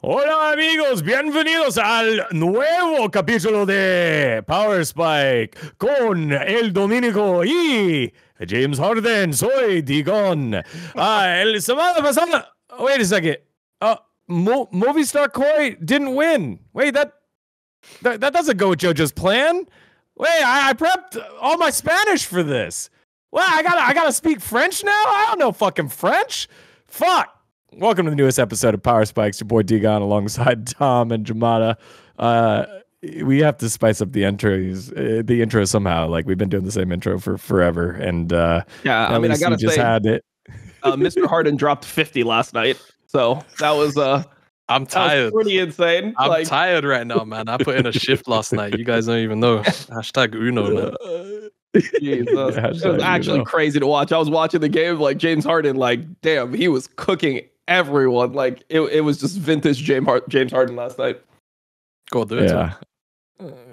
Hola amigos, bienvenidos al nuevo capítulo de Power Spike con el Dominico y James Harden. Soy dGon. El semana pasada, wait a second. Movistar Koi didn't win. Wait, that doesn't go with JoJo's plan. Wait, I prepped all my Spanish for this. Well, I gotta speak French now? I don't know fucking French. Fuck. Welcome to the newest episode of Power Spikes. Your boy dGon alongside Tom and Jamada. We have to spice up the intro somehow. Like, we've been doing the same intro for forever. And I gotta just say, had it. Mr. Harden dropped 50 last night, so that was I'm tired. That was pretty insane. I'm tired right now, man. I put in a shift last night. You guys don't even know. Hashtag Uno, man. Jesus. It was actually crazy to watch. I was watching the game, like James Harden, like, damn, he was cooking everyone. Like, it was just vintage James Harden last night. Go do it.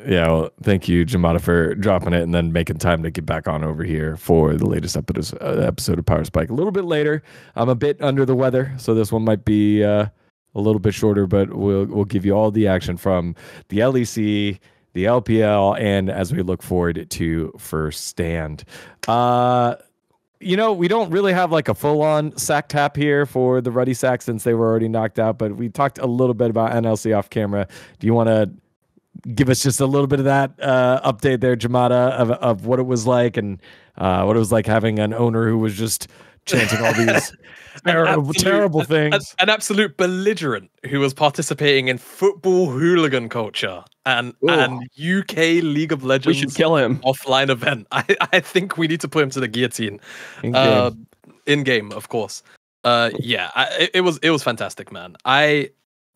Yeah, well, thank you, Jamada, for dropping it and then making time to get back on over here for the latest episode of Power Spike. A little bit later. I'm a bit under the weather, so this one might be a little bit shorter, but we'll give you all the action from the LEC, the LPL, and as we look forward to First Stand. We don't really have like a full-on sack tap here for the Ruddy Sack since they were already knocked out, but we talked a little bit about NLC off camera. Do you want to give us just a little bit of that update there, Jamada, of what it was like and what it was like having an owner who was just chanting all these terrible things? An absolute belligerent who was participating in football hooligan culture and UK League of Legends. We should kill him. Offline event. I think we need to put him to the guillotine. In game, of course. It was fantastic, man.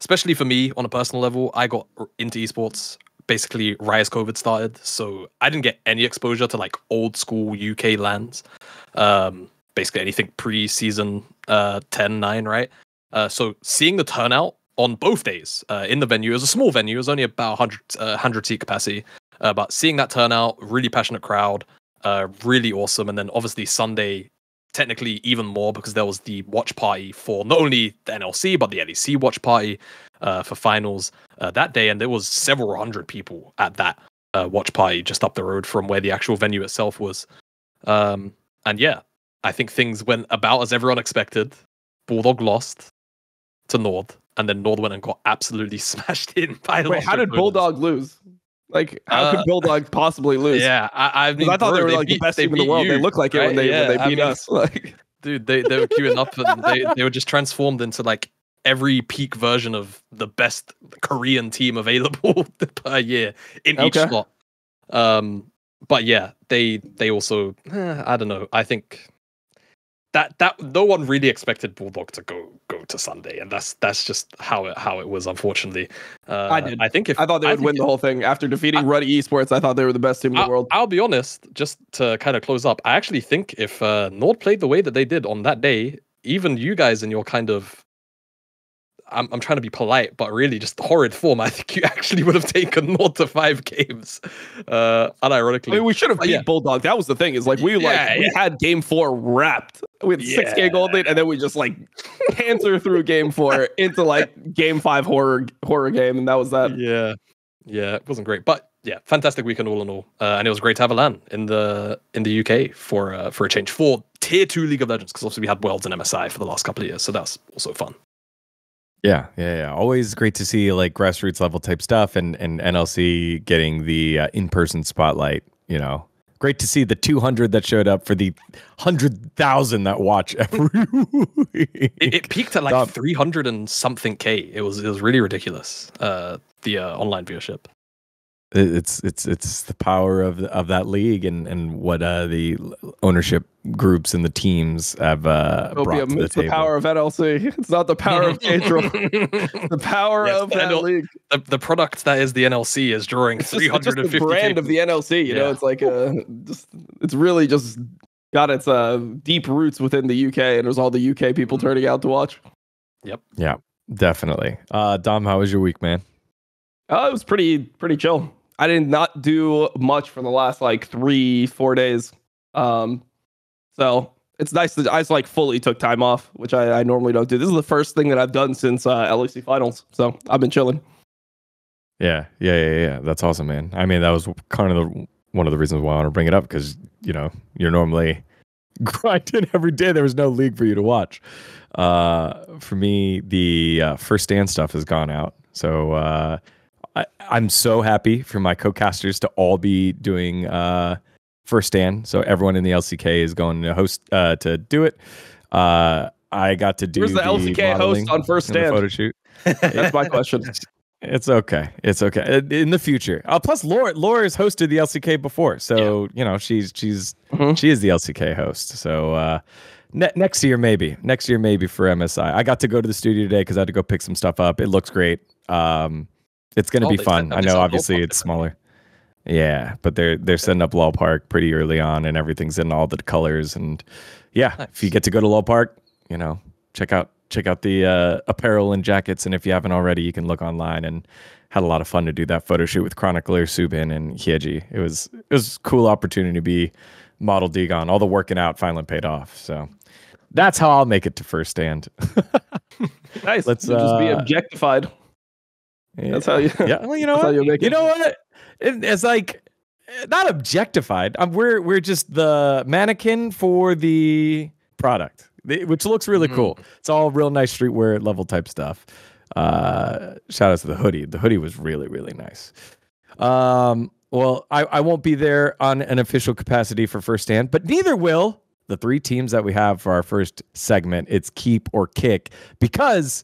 Especially for me on a personal level, I got into esports basically right as COVID started, so I didn't get any exposure to like old school UK lands. Basically anything pre-season 10-9, right? So seeing the turnout on both days in the venue, it was a small venue, it was only about 100 seat capacity, but seeing that turnout, really passionate crowd, really awesome. And then obviously Sunday, technically even more because there was the watch party for not only the NLC, but the LEC watch party for finals that day. And there was several hundred people at that watch party just up the road from where the actual venue itself was. And yeah, I think things went about as everyone expected. Bulldog lost to Nord, and then Nord went and got absolutely smashed in by Wait, how did Bulldog lose? Like, how could Bulldog possibly lose? Yeah, I thought they were like the best team in the world. They looked like it when they beat us. Like, dude, they were queuing up and they were just transformed into like every peak version of the best Korean team available per year in each slot. But yeah, they also I don't know. I think that no one really expected Bulldog to go to Sunday, and that's just how it was, unfortunately. I did. I thought they would win the whole thing after defeating Ruddy Esports. I thought they were the best team in the world. I'll be honest, just to kind of close up, I actually think if Nord played the way that they did on that day, even you guys in your kind of I'm trying to be polite, but really just horrid form, I think you actually would have taken Nord to 5 games. Unironically, I mean, we should have beat Bulldog. That was the thing. Is like we had game 4 wrapped. We had 6K gold lead, and then we just like cancer through game 4 into like game 5 horror game, and that was that. Yeah, it wasn't great, but yeah, fantastic weekend all in all, and it was great to have a LAN in the UK for a change for Tier 2 League of Legends, because obviously we had Worlds and MSI for the last couple of years, so that's also fun. Yeah. Always great to see like grassroots level type stuff and NLC getting the in-person spotlight. Great to see the 200 that showed up for the 100,000 that watch every week. It peaked at like 300 and something K. It was really ridiculous. The online viewership. It's the power of that league and what the ownership groups and the teams have brought to the table. It's the power of NLC. It's not the power of Pedro. The power of that league. The product that is the NLC is drawing 350. Just the brand of the NLC. You know, it's like it's really just got its deep roots within the UK, and there's all the UK people turning out to watch. Yep. Yeah, definitely. Dom, how was your week, man? It was pretty chill. I did not do much for the last like 3-4 days. So it's nice that I just like fully took time off, which I normally don't do. This is the first thing that I've done since LEC finals, so I've been chilling. Yeah. That's awesome, man. I mean, that was kind of one of the reasons why I want to bring it up, because you're normally grinding every day. There was no league for you to watch. For me, the first stand stuff has gone out, so I'm so happy for my co-casters to all be doing first stand. So everyone in the LCK is going to host to do it. I got to do. Where's the LCK host on first stand? Photo shoot. That's my question. It's okay. It's okay. In the future. Laura has hosted the LCK before, so she is the LCK host. So next year maybe for MSI. I got to go to the studio today because I had to go pick some stuff up. It looks great. It's going to be fun. I know obviously it's smaller. Yeah, but they're setting up Lol Park pretty early on, and everything's in all the colors. And yeah, nice. If you get to go to Lol Park, check out the apparel and jackets, and if you haven't already, you can look online. And had a lot of fun to do that photo shoot with Chronicler, Subin, and Hyeji. It was a cool opportunity to be model dGon. All the working out finally paid off. So that's how I'll make it to first stand. Nice. Let's just be objectified. Yeah. That's how you. Yeah. Well, you know what? You know what? It's like not objectified. We're just the mannequin for the product, which looks really cool. It's all real nice streetwear level type stuff. Shout out to the hoodie. The hoodie was really, really nice. Well, I won't be there on an official capacity for first stand, but neither will the three teams that we have for our first segment. It's keep or kick, because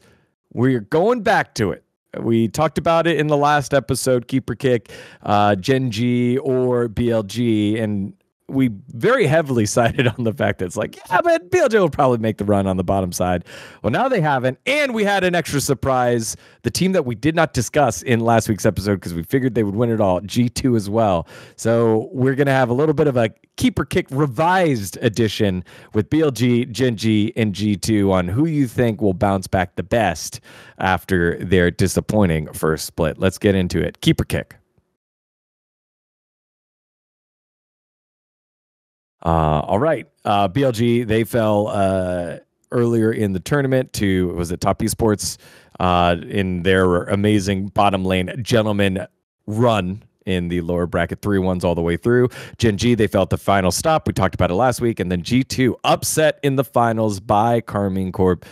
we're going back to it. We talked about it in the last episode, keep or kick, GenG or BLG, and we very heavily sided on the fact that it's like, yeah, but BLG will probably make the run on the bottom side. Well, now they haven't, and we had an extra surprise. The team that we did not discuss in last week's episode because we figured they would win it all, G2 as well. So we're going to have a little bit of a keep or kick revised edition with BLG, GenG, and G2 on who you think will bounce back the best after their disappointing first split. Let's get into it. Keep or kick. All right. BLG, they fell earlier in the tournament to, was it Top Esports, in their amazing bottom lane gentleman run in the lower bracket, 3-1s all the way through. GenG, they fell at the final stop. We talked about it last week. And then G2 upset in the finals by Carmine Corp.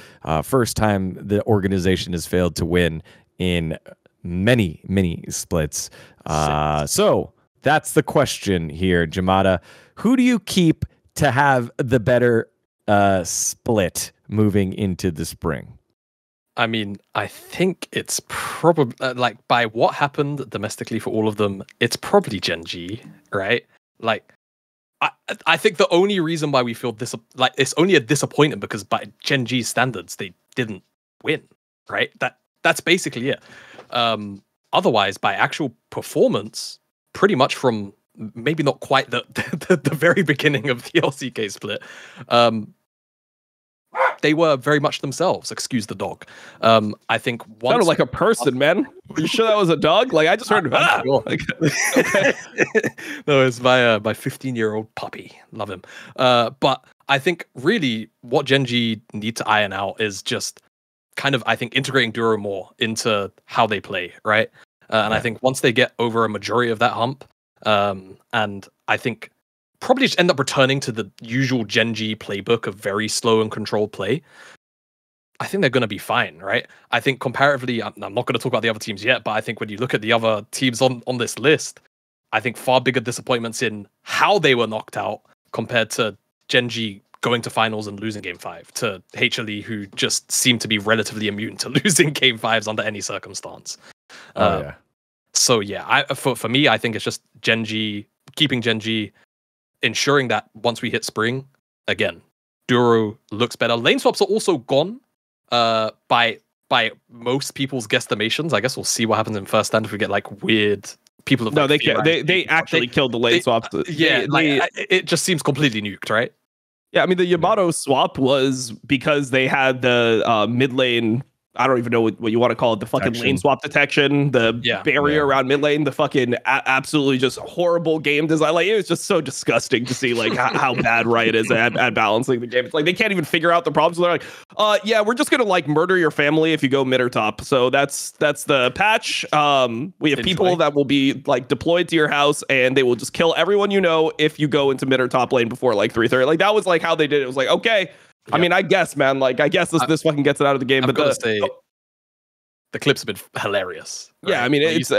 First time the organization has failed to win in many, many splits. So that's the question here, Jamada. Who do you keep to have the better split moving into the spring? I mean, I think it's probably like by what happened domestically for all of them, it's probably GenG, right? Like, I think the only reason why we feel this, like, it's only a disappointment because by GenG's standards, they didn't win, right? That's basically it. Otherwise, by actual performance, pretty much from maybe not quite the very beginning of the LCK split, they were very much themselves. Excuse the dog. I think once sounded like a person, man. Are you sure that was a dog? Like I just heard. Like, okay. No, it's my 15-year-old puppy. Love him. But I think really what GenG need to iron out is just kind of, I think, integrating Duro more into how they play, right? And I think once they get over a majority of that hump, and I think probably just end up returning to the usual GenG playbook of very slow and controlled play, I think they're going to be fine, right? I think comparatively, I'm not going to talk about the other teams yet, but I think when you look at the other teams on this list, I think far bigger disappointments in how they were knocked out compared to GenG going to finals and losing Game 5 to HLE, who just seemed to be relatively immune to losing Game 5s under any circumstance. So yeah, for me, I think it's just GenG, keeping GenG, ensuring that once we hit spring, again, Duro looks better. Lane swaps are also gone by most people's guesstimations. I guess we'll see what happens in first stand if we get like weird people. Have, no, they actually killed the lane swaps. It just seems completely nuked, right? Yeah, I mean the Yamato swap was because they had the mid lane I don't even know what you want to call it, the fucking lane swap detection, the barrier around mid lane, the fucking absolutely just horrible game design. Like, it was just so disgusting to see like how bad Riot is at balancing the game. It's like they can't even figure out the problems. So they're like, yeah, we're just gonna like murder your family if you go mid or top. So that's the patch. We have people that will be like deployed to your house, and they will just kill everyone you know if you go into mid or top lane before like 3:30. Like that was like how they did it. It was like, okay. I mean, I guess, man. Like, I guess this fucking gets it out of the game. But the clips have been hilarious. Right? Yeah, I mean, it's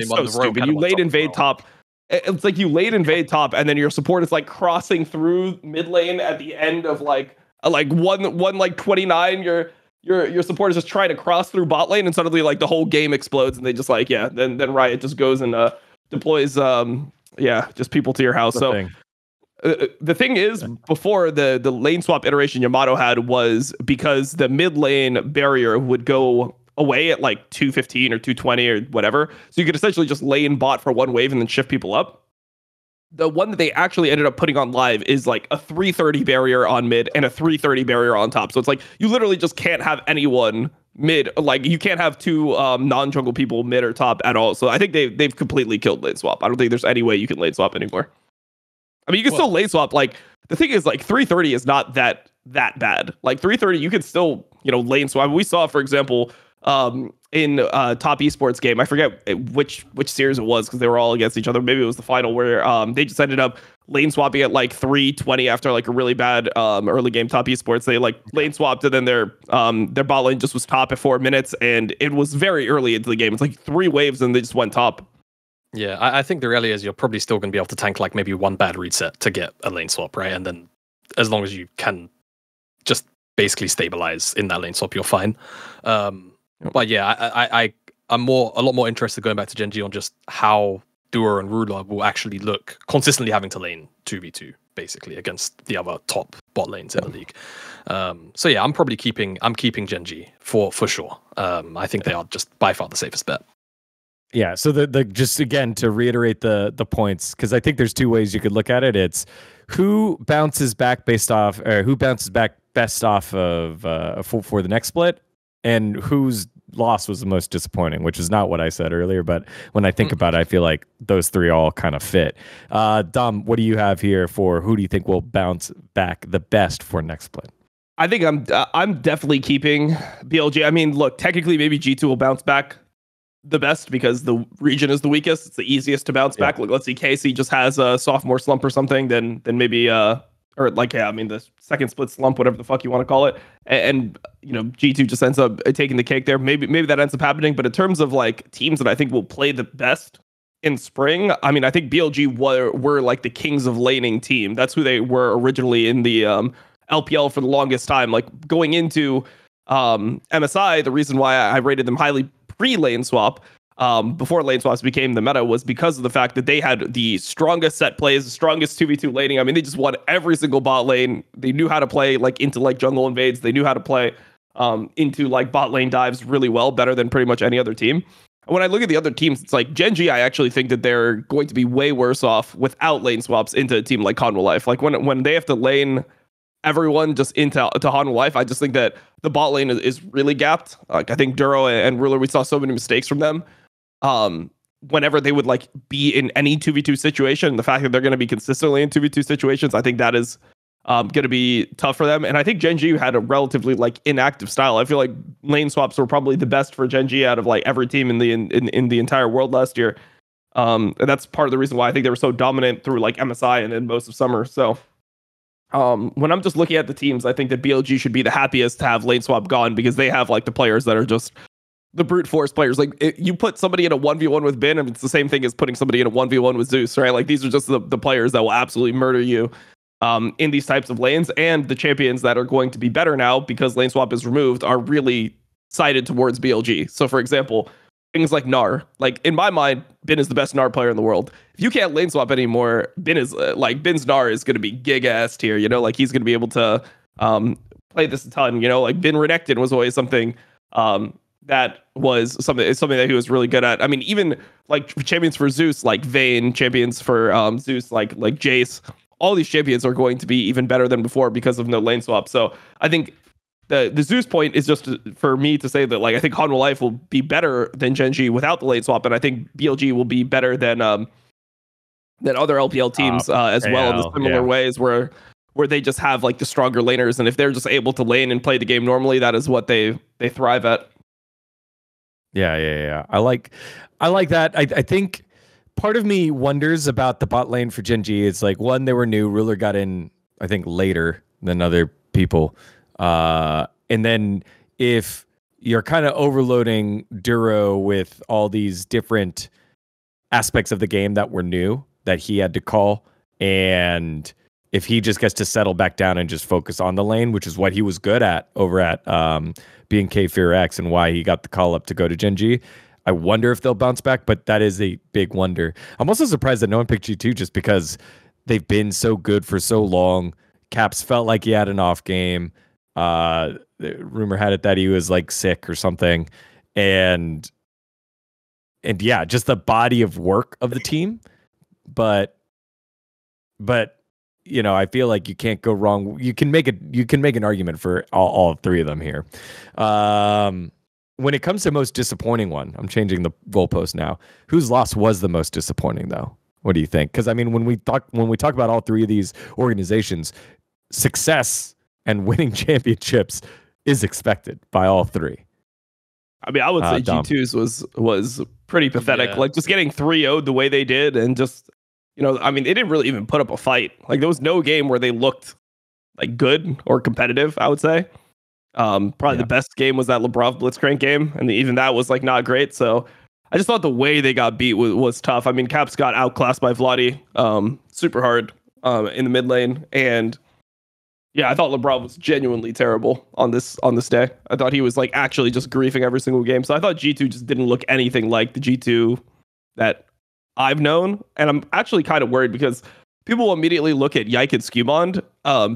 so stupid. You late invade top. It's like you late invade top, and then your support is like crossing through mid lane at the end of like one like 29. Your support is just trying to cross through bot lane, and suddenly like the whole game explodes, and they just like Then Riot just goes and deploys just people to your house. The thing is, before the lane swap iteration Yamato had was because the mid lane barrier would go away at like 215 or 220 or whatever. So you could essentially just lane bot for one wave and then shift people up. The one that they actually ended up putting on live is like a 330 barrier on mid and a 330 barrier on top. So it's like you literally just can't have anyone mid. Like you can't have two non-jungle people mid or top at all. So I think they've completely killed lane swap. I don't think there's any way you can lane swap anymore. I mean, you can still lane swap. Like the thing is, like 330 is not that bad. Like 330, you can still lane swap. We saw, for example, in top esports game, I forget which series it was because they were all against each other. Maybe it was the final where they just ended up lane swapping at like 320 after like a really bad early game top esports. They like lane swapped and then their bot lane just was top at 4 minutes, and it was very early into the game. It's like 3 waves and they just went top. Yeah, I think the reality is you're probably still going to be able to tank like maybe one bad reset to get a lane swap, right? And then as long as you can just basically stabilize in that lane swap, you're fine. But yeah, I'm a lot more interested going back to GenG on just how Duo and Ruler will actually look consistently having to lane 2v2 basically against the other top bot lanes in the league. So yeah, I'm keeping GenG for sure. I think they are just by far the safest bet. Yeah, so the just again to reiterate the points, because I think there's 2 ways you could look at it. It's who bounces back best off of for the next split, and whose loss was the most disappointing, which is not what I said earlier. But when I think about it, I feel like those 3 all kind of fit. Dom, what do you have here for who do you think will bounce back the best for next split? I think I'm definitely keeping BLG. I mean, look, technically maybe G2 will bounce back the best because the region is the weakest. It's the easiest to bounce back. Like, let's see, KC just has a sophomore slump or something, then maybe the second split slump, whatever the fuck you want to call it, and G2 just ends up taking the cake there. Maybe that ends up happening. But in terms of like teams that I think will play the best in spring, I mean, I think BLG were like the kings of laning team. That's who they were originally in the LPL for the longest time. Like going into MSI, the reason why I rated them highly pre-lane swap, before lane swaps became the meta, was because of the fact that they had the strongest set plays, the strongest 2v2 laning. I mean, they just won every single bot lane. They knew how to play like into like jungle invades. They knew how to play into like bot lane dives really well, better than pretty much any other team. And when I look at the other teams, it's like GenG, I actually think that they're going to be way worse off without lane swaps into a team like Hanwha Life. Like when they have to lane everyone just into Hanwha Life, I just think that the bot lane is really gapped. Like I think Duro and Ruler, we saw so many mistakes from them. Whenever they would like be in any 2v2 situation, the fact that they're going to be consistently in 2v2 situations, I think that is going to be tough for them. And I think GenG had a relatively like inactive style. I feel like lane swaps were probably the best for GenG out of like every team in the entire world last year. And that's part of the reason why I think they were so dominant through like MSI and in most of summer. So when I'm just looking at the teams, I think that BLG should be the happiest to have lane swap gone, because they have like the players that are just the brute force players. Like you put somebody in a 1v1 with Bin, and it's the same thing as putting somebody in a 1v1 with Zeus, right? Like these are just the players that will absolutely murder you in these types of lanes. And the champions that are going to be better now because lane swap is removed are really sided towards BLG. So for example, things like Gnar. Like in my mind, Bin is the best Gnar player in the world. If you can't lane swap anymore, Bin is Bin's Gnar is going to be gig-ass tier, like he's going to be able to play this a ton, like Bin Renekton was always something that was something that he was really good at. I mean, even like champions for Zeus, like Vayne, champions for Zeus, like Jace, all these champions are going to be even better than before because of no lane swap. So I think the Zeus point is just for me to say that like I think Hanwha Life will be better than GenG without the lane swap, and I think BLG will be better than other LPL teams as well in the similar ways where they just have like the stronger laners, and if they're just able to lane and play the game normally, that is what they thrive at. Yeah. I like that. I think part of me wonders about the bot lane for GenG. It's like, one, they were new. Ruler got in, I think, later than other people. And then if you're kind of overloading Duro with all these different aspects of the game that were new that he had to call, and if he just gets to settle back down and just focus on the lane, which is what he was good at over at B&K Fear X and why he got the call up to go to GenG, I wonder if they'll bounce back, but that is a big wonder. I'm also surprised that no one picked G2 just because they've been so good for so long. Caps felt like he had an off game. Rumor had it that he was like sick or something. And yeah, just the body of work of the team. But you know, I feel like you can't go wrong. You can make an argument for all three of them here. When it comes to most disappointing one, I'm changing the goalpost now. Whose loss was the most disappointing, though? What do you think? Because I mean, when we talk about all three of these organizations, success and winning championships is expected by all three. I mean, I would say G2's was pretty pathetic. Like just getting 3-0'd the way they did, and just, you know, I mean, they didn't really even put up a fight. Like there was no game where they looked like good or competitive, I would say. Probably the best game was that Labrov Blitzcrank game, and even that was like not great. So I just thought the way they got beat was tough. I mean, Caps got outclassed by Vladi super hard in the mid lane, and yeah, I thought Labrov was genuinely terrible on this day. I thought he was like actually just griefing every single game. So I thought G2 just didn't look anything like the G2 that I've known, and I'm actually kind of worried because people will immediately look at Yike and Skewbond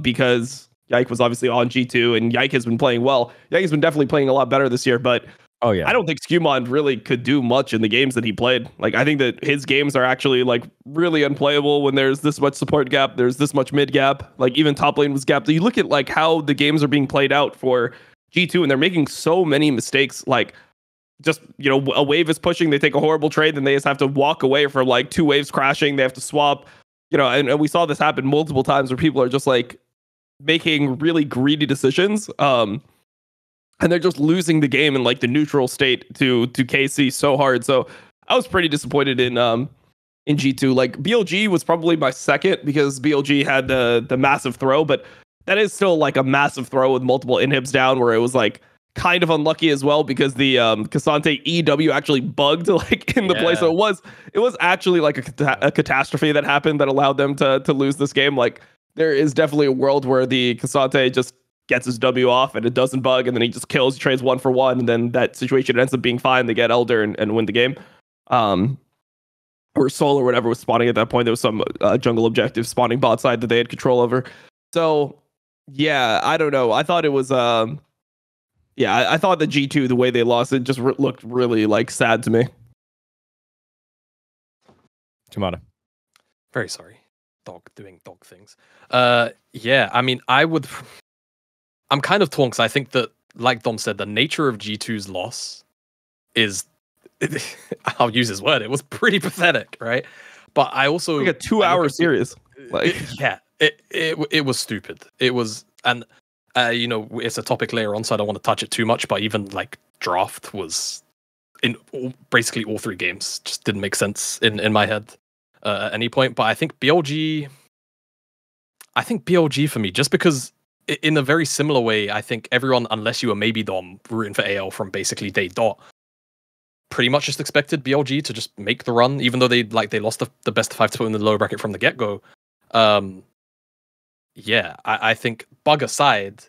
because Yike was obviously on G2 and Yike has been playing well. Yike has been definitely playing a lot better this year, but I don't think Skewbond really could do much in the games that he played. Like I think that his games are actually like really unplayable when there's this much support gap, there's this much mid gap, like even top lane was gapped. So you look at like how the games are being played out for G2 and they're making so many mistakes. Like just, you know, a wave is pushing, they take a horrible trade, then they just have to walk away from like two waves crashing, they have to swap, you know, and we saw this happen multiple times where people are just like making really greedy decisions. And they're just losing the game in like the neutral state to KC so hard. So I was pretty disappointed in G2. Like BLG was probably my second because BLG had the massive throw, but that is still like a massive throw with multiple inhibs down where it was like kind of unlucky as well because the Cassante EW actually bugged like in the play. So it was actually like a catastrophe that happened that allowed them to lose this game. Like there is definitely a world where the Cassante just gets his W off and it doesn't bug, and then he just kills, he trades 1 for 1, and then that situation ends up being fine. They get Elder and win the game. Or Soul or whatever was spawning at that point. There was some jungle objective spawning bot side that they had control over. So yeah, I don't know. I thought it was I thought the G2, the way they lost it, just looked really like sad to me. Jamada. Very sorry. Dog doing dog things. Yeah, I mean, I'm kind of torn because I think that, like Dom said, the nature of G2's loss is, I'll use his word, it was pretty pathetic, right? But I also like a 2-hour series. Like it was stupid. It was, and you know, it's a topic later on, so I don't want to touch it too much. But even like draft was in basically all 3 games just didn't make sense in my head at any point. But I think BLG for me, just because in a very similar way, I think everyone, unless you were maybe Dom, rooting for AL from basically day dot, pretty much just expected BLG to just make the run, even though they lost the best of 5 to put in the lower bracket from the get-go. I think bug aside,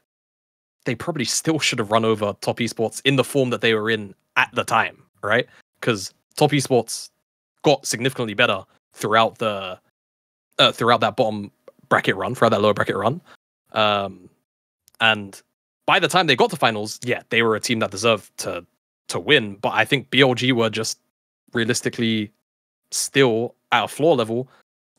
they probably still should have run over Top Esports in the form that they were in at the time, right? Because Top Esports got significantly better throughout that bottom bracket run, throughout that lower bracket run. And by the time they got to finals, they were a team that deserved to win. But I think BLG were just realistically still at a floor level,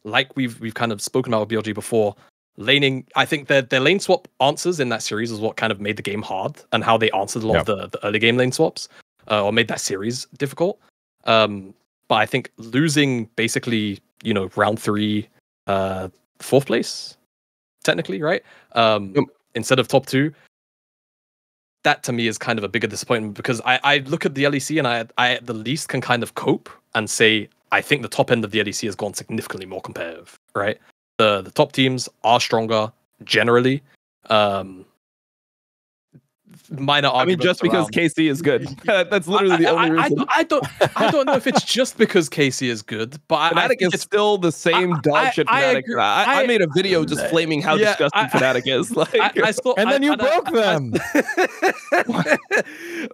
like we've kind of spoken about BLG before, laning. I think their lane swap answers in that series is what kind of made the game hard, and how they answered a lot of the early game lane swaps, or made that series difficult. But I think losing basically, round 3, 4th place, technically, right? Instead of top 2, that to me is kind of a bigger disappointment, because I look at the LEC and I at the least can kind of cope and say, I think the top end of the LEC has gone significantly more competitive, right? The top teams are stronger generally. Minor arguments. I mean, just because KC is good. That's literally the only reason. I don't know if it's just because KC is good, but Fnatic is still the same dog shit Fnatic. I made a video just flaming how disgusting Fnatic is. And then you broke them.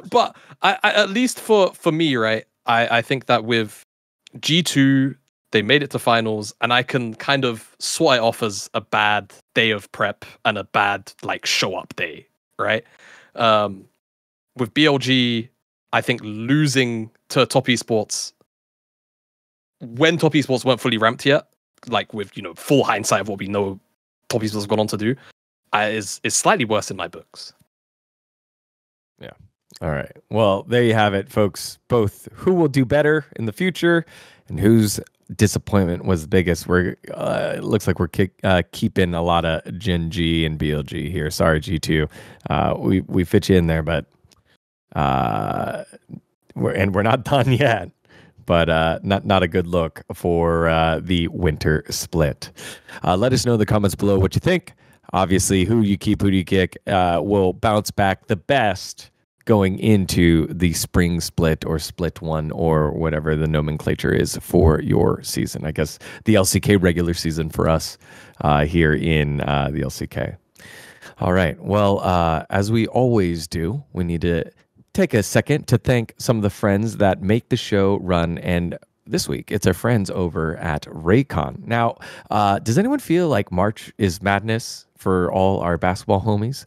But at least for me, right? I think that with G2, they made it to finals, and I can kind of swat it off as a bad day of prep and a bad show up day, right? With BLG, I think losing to Top Esports when Top Esports weren't fully ramped yet, with full hindsight of what we know Top Esports have gone on to do, is slightly worse in my books. Yeah. All right. Well, there you have it, folks. Both who will do better in the future and whose disappointment was the biggest. It looks like we're keeping a lot of GenG and BLG here. Sorry, G2. We fit you in there, but we're not done yet. But not a good look for the winter split. Let us know in the comments below what you think. Obviously, who you keep, who do you kick, will bounce back the best going into the spring split or split 1 or whatever the nomenclature is for your season. I guess the LCK regular season for us here in the LCK. All right. Well, as we always do, we need to take a second to thank some of the friends that make the show run. And this week, it's our friends over at Raycon. Now, does anyone feel like March is madness for all our basketball homies?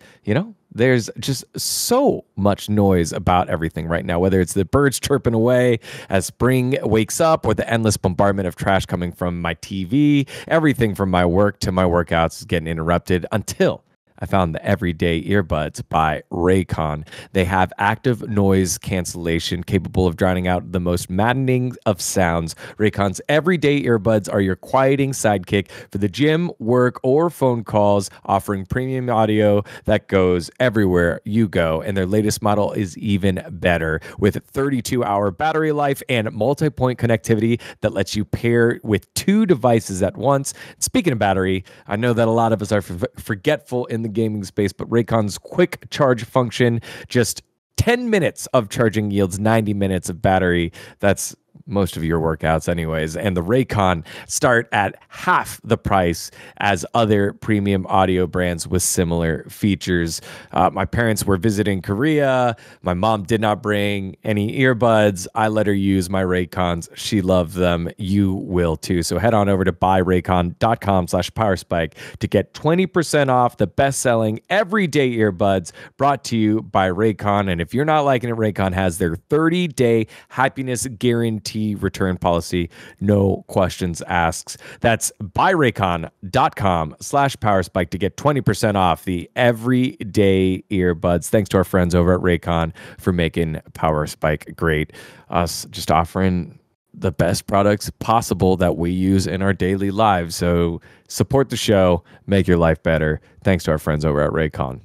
There's just so much noise about everything right now, whether it's the birds chirping away as spring wakes up or the endless bombardment of trash coming from my TV. Everything from my work to my workouts is getting interrupted until I found the Everyday Earbuds by Raycon. They have active noise cancellation capable of drowning out the most maddening of sounds. Raycon's Everyday Earbuds are your quieting sidekick for the gym, work, or phone calls, offering premium audio that goes everywhere you go. And their latest model is even better with 32-hour battery life and multi-point connectivity that lets you pair with 2 devices at once. Speaking of battery, I know that a lot of us are forgetful in the gaming space, but Raycon's quick charge function, just 10 minutes of charging yields 90 minutes of battery. That's most of your workouts anyways. And the Raycon start at half the price as other premium audio brands with similar features. My parents were visiting Korea. My mom did not bring any earbuds. I let her use my Raycons. She loved them. You will too. So head on over to buyraycon.com/powerspike to get 20% off the best-selling everyday earbuds brought to you by Raycon. And if you're not liking it, Raycon has their 30-day happiness guarantee return policy, no questions asked. That's buyraycon.com/powerspike to get 20% off the everyday earbuds. Thanks to our friends over at Raycon for making Powerspike great. Us just offering the best products possible that we use in our daily lives. So support the show, make your life better. Thanks to our friends over at Raycon.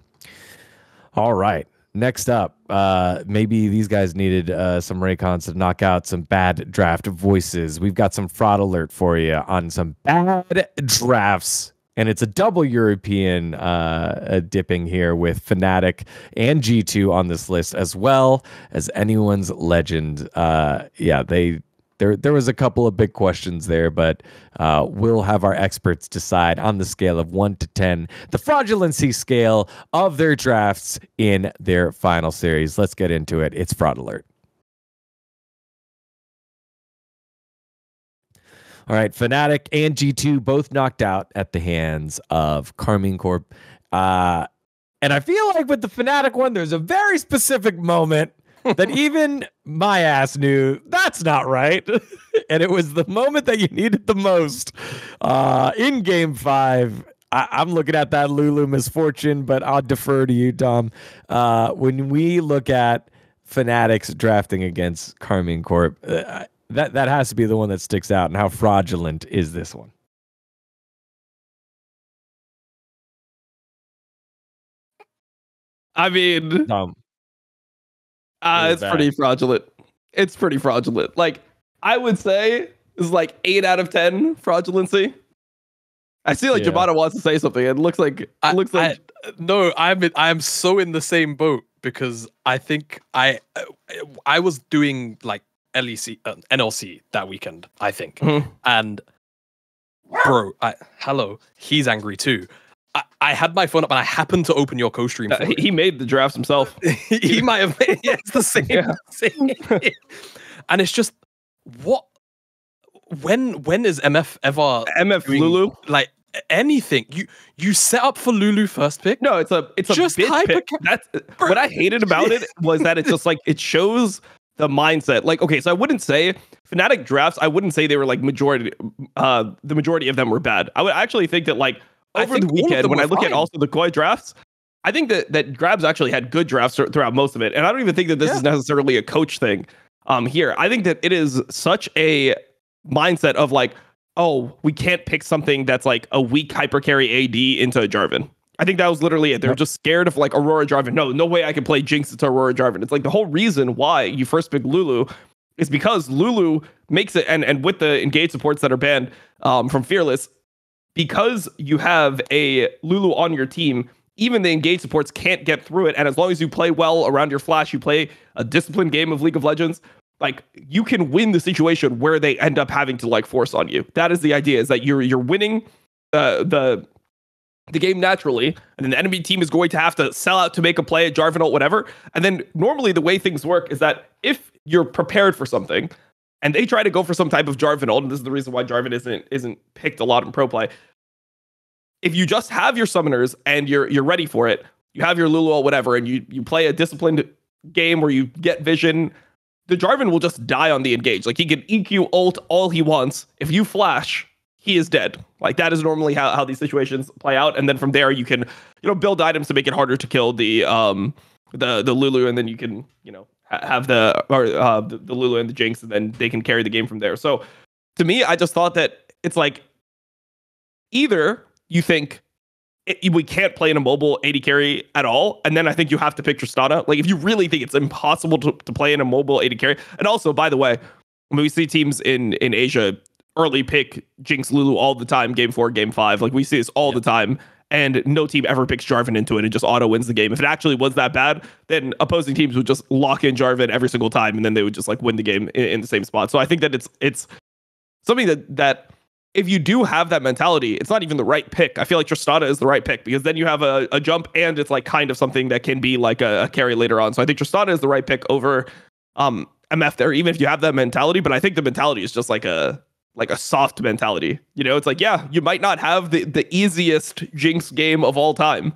All right. Next up, maybe these guys needed some Raycons to knock out some bad draft voices. We've got some fraud alert for you on some bad drafts. And it's a double European dipping here with Fnatic and G2 on this list, as well as anyone's legend. There was a couple of big questions there, but we'll have our experts decide on the scale of 1 to 10, the fraudulency scale of their drafts in their final series. Let's get into it. It's Fraud Alert. All right, Fnatic and G2 both knocked out at the hands of Karmine Corp. And I feel like with the Fnatic one, there's a very specific moment that even my ass knew that's not right. And it was the moment that you needed the most in game 5. I'm looking at that Lulu misfortune, but I'll defer to you, Dom. When we look at Fnatic's drafting against Karmine Corp, that has to be the one that sticks out. And how fraudulent is this one? I mean, it's pretty fraudulent. It's pretty fraudulent. Like, I would say it's like 8 out of 10 fraudulency. I see like Jamada wants to say something. It looks like no, I'm so in the same boat because I think I was doing like NLC that weekend, I think. And bro, hello, he's angry too. I had my phone up and I happened to open your co-stream. He made the drafts himself. He might have made it's the same. Yeah. And it's just what when is MF ever doing, Lulu like anything? You set up for Lulu first pick? No, it's a just pick. That's what I hated about it was that it's just like it shows the mindset. Like, okay, so I wouldn't say Fnatic drafts, I wouldn't say they were like the majority of them were bad. I would actually think that like over the weekend, when I look at also the Koi drafts, I think that Grabs actually had good drafts throughout most of it. And I don't even think that this is necessarily a coach thing here. I think that it is such a mindset of like, oh, we can't pick something that's like a weak hypercarry AD into a Jarvan. I think that was literally it. They're just scared of like Aurora Jarvan. No way I can play Jinx into Aurora Jarvan. It's like the whole reason why you first pick Lulu is because Lulu makes it, and with the engage supports that are banned from Fearless, because you have a Lulu on your team, even the engage supports can't get through it. And as long as you play well around your flash, you play a disciplined game of League of Legends, like you can win the situation where they end up having to like force on you. That is the idea, is that you're winning the game naturally, and then the enemy team is going to have to sell out to make a play at Jarvan ult, whatever. And then normally the way things work is that if you're prepared for something and they try to go for some type of Jarvan ult, and this is the reason why Jarvan isn't picked a lot in pro play. If you just have your summoners and you're ready for it, you have your Lulu ult, whatever, and you play a disciplined game where you get vision, the Jarvan will just die on the engage. Like he can EQ ult all he wants. If you flash, he is dead. Like that is normally how these situations play out. And then from there you can, build items to make it harder to kill the Lulu, and then you can, have the Lulu and the Jinx, and then they can carry the game from there. So to me, I just thought that it's like either you think we can't play in a mobile AD carry at all, and then I think you have to pick Tristana. Like if you really think it's impossible to play in a mobile AD carry, and also by the way, when we see teams in Asia early pick Jinx Lulu all the time, game 4, game 5, like we see this all the time, and no team ever picks Jarvan into it and just auto wins the game. If it actually was that bad, then opposing teams would just lock in Jarvan every single time, and then they would just like win the game in the same spot. So I think that it's something that if you do have that mentality, it's not even the right pick. I feel like Tristana is the right pick because then you have a jump, and it's like kind of something that can be like a carry later on. So I think Tristana is the right pick over MF there, even if you have that mentality. But I think the mentality is just like a soft mentality. It's like, yeah, you might not have the easiest Jinx game of all time,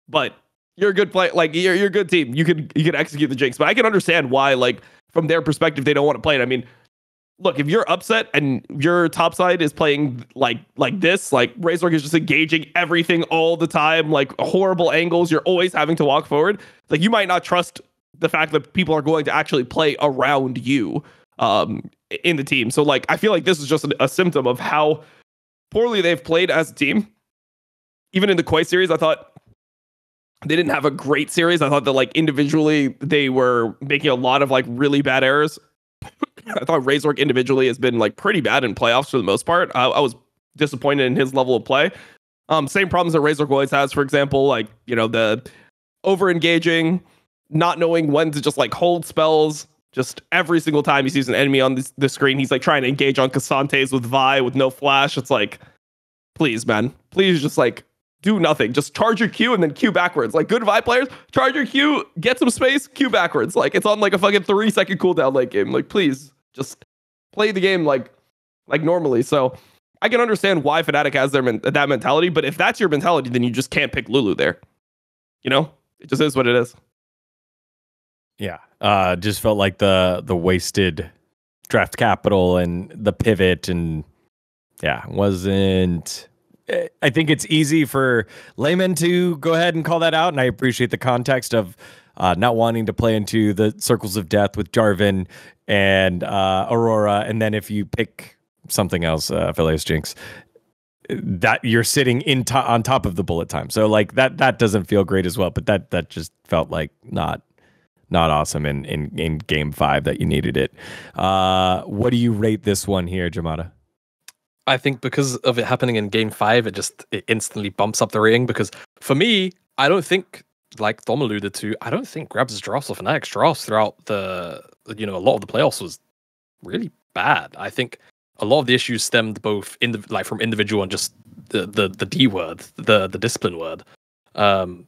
but you're a good player. Like you're a good team. You can execute the Jinx. But I can understand why, like from their perspective, they don't want to play it. I mean, look, if you're upset and your top side is playing like this, like Razork is just engaging everything all the time, like horrible angles, you're always having to walk forward. Like you might not trust the fact that people are going to actually play around you in the team. So like I feel like this is just a symptom of how poorly they've played as a team. Even in the Koi series, I thought they didn't have a great series. I thought that like individually they were making a lot of like really bad errors. I thought Razork individually has been like pretty bad in playoffs for the most part. I was disappointed in his level of play. Same problems that Razork always has, for example, like, the over engaging, not knowing when to just like hold spells. Just every single time he sees an enemy on the screen, he's like trying to engage on Cassantes with Vi with no flash. It's like, please, man, please just like do nothing. Just charge your Q and then Q backwards. Like good Vi players, charge your Q, get some space, Q backwards. Like it's on like a fucking 3-second cooldown late game. Like please just play the game like normally. So I can understand why Fnatic has that mentality, but if that's your mentality, then you just can't pick Lulu there. It just is what it is. Yeah, just felt like the wasted draft capital and the pivot, and wasn't. I think it's easy for laymen to go ahead and call that out, and I appreciate the context of not wanting to play into the circles of death with Jarvan and Aurora, and then if you pick something else, Phileas Jinx, that you're sitting on top of the bullet time. So like that doesn't feel great as well, but that just felt like not awesome in game 5 that you needed it. What do you rate this one here, Jamada? I think because of it happening in game 5, it instantly bumps up the rating, because for me, I don't think, like Dom alluded to, I don't think Grabs' drafts or Fnatic's drafts throughout a lot of the playoffs was really bad. I think a lot of the issues stemmed both from individual and just the D word, the discipline word,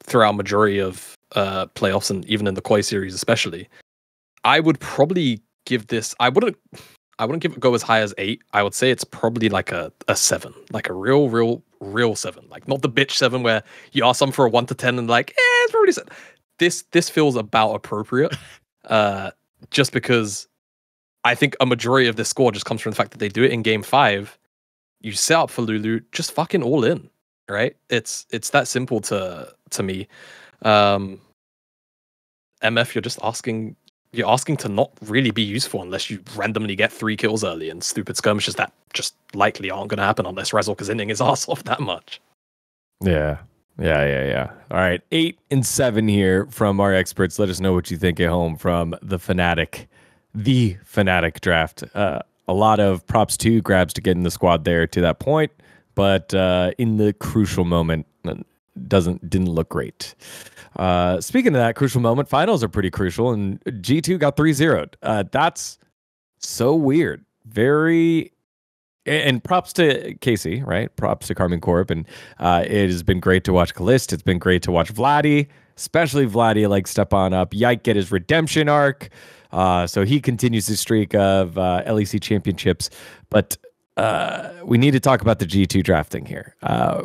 throughout majority of playoffs and even in the Koi series especially. I would probably give this. I wouldn't go as high as 8. I would say it's probably like a 7, like a real 7, like not the bitch 7 where you ask them for a 1 to 10 and like, it's probably 7. This feels about appropriate, just because I think a majority of this score just comes from the fact that they do it in game 5. You set up for Lulu, just fucking all in, right? It's that simple to me. MF, you're just asking. You're asking to not really be useful unless you randomly get 3 kills early and stupid skirmishes that just likely aren't going to happen unless Razzle is inning his ass off that much. Yeah. All right, 8 and 7 here from our experts. Let us know what you think at home from the Fnatic draft. A lot of props to Grabs to get in the squad there to that point, but in the crucial moment, didn't look great. Speaking of that crucial moment, finals are pretty crucial, and G2 got 3-0'd. That's so weird. And props to Casey, right? Props to Carmen Corp, and it has been great to watch Callist. It's been great to watch Vladdy, especially Vladdy, like step on up. Yike get his redemption arc. So he continues his streak of LEC championships, but we need to talk about the G2 drafting here.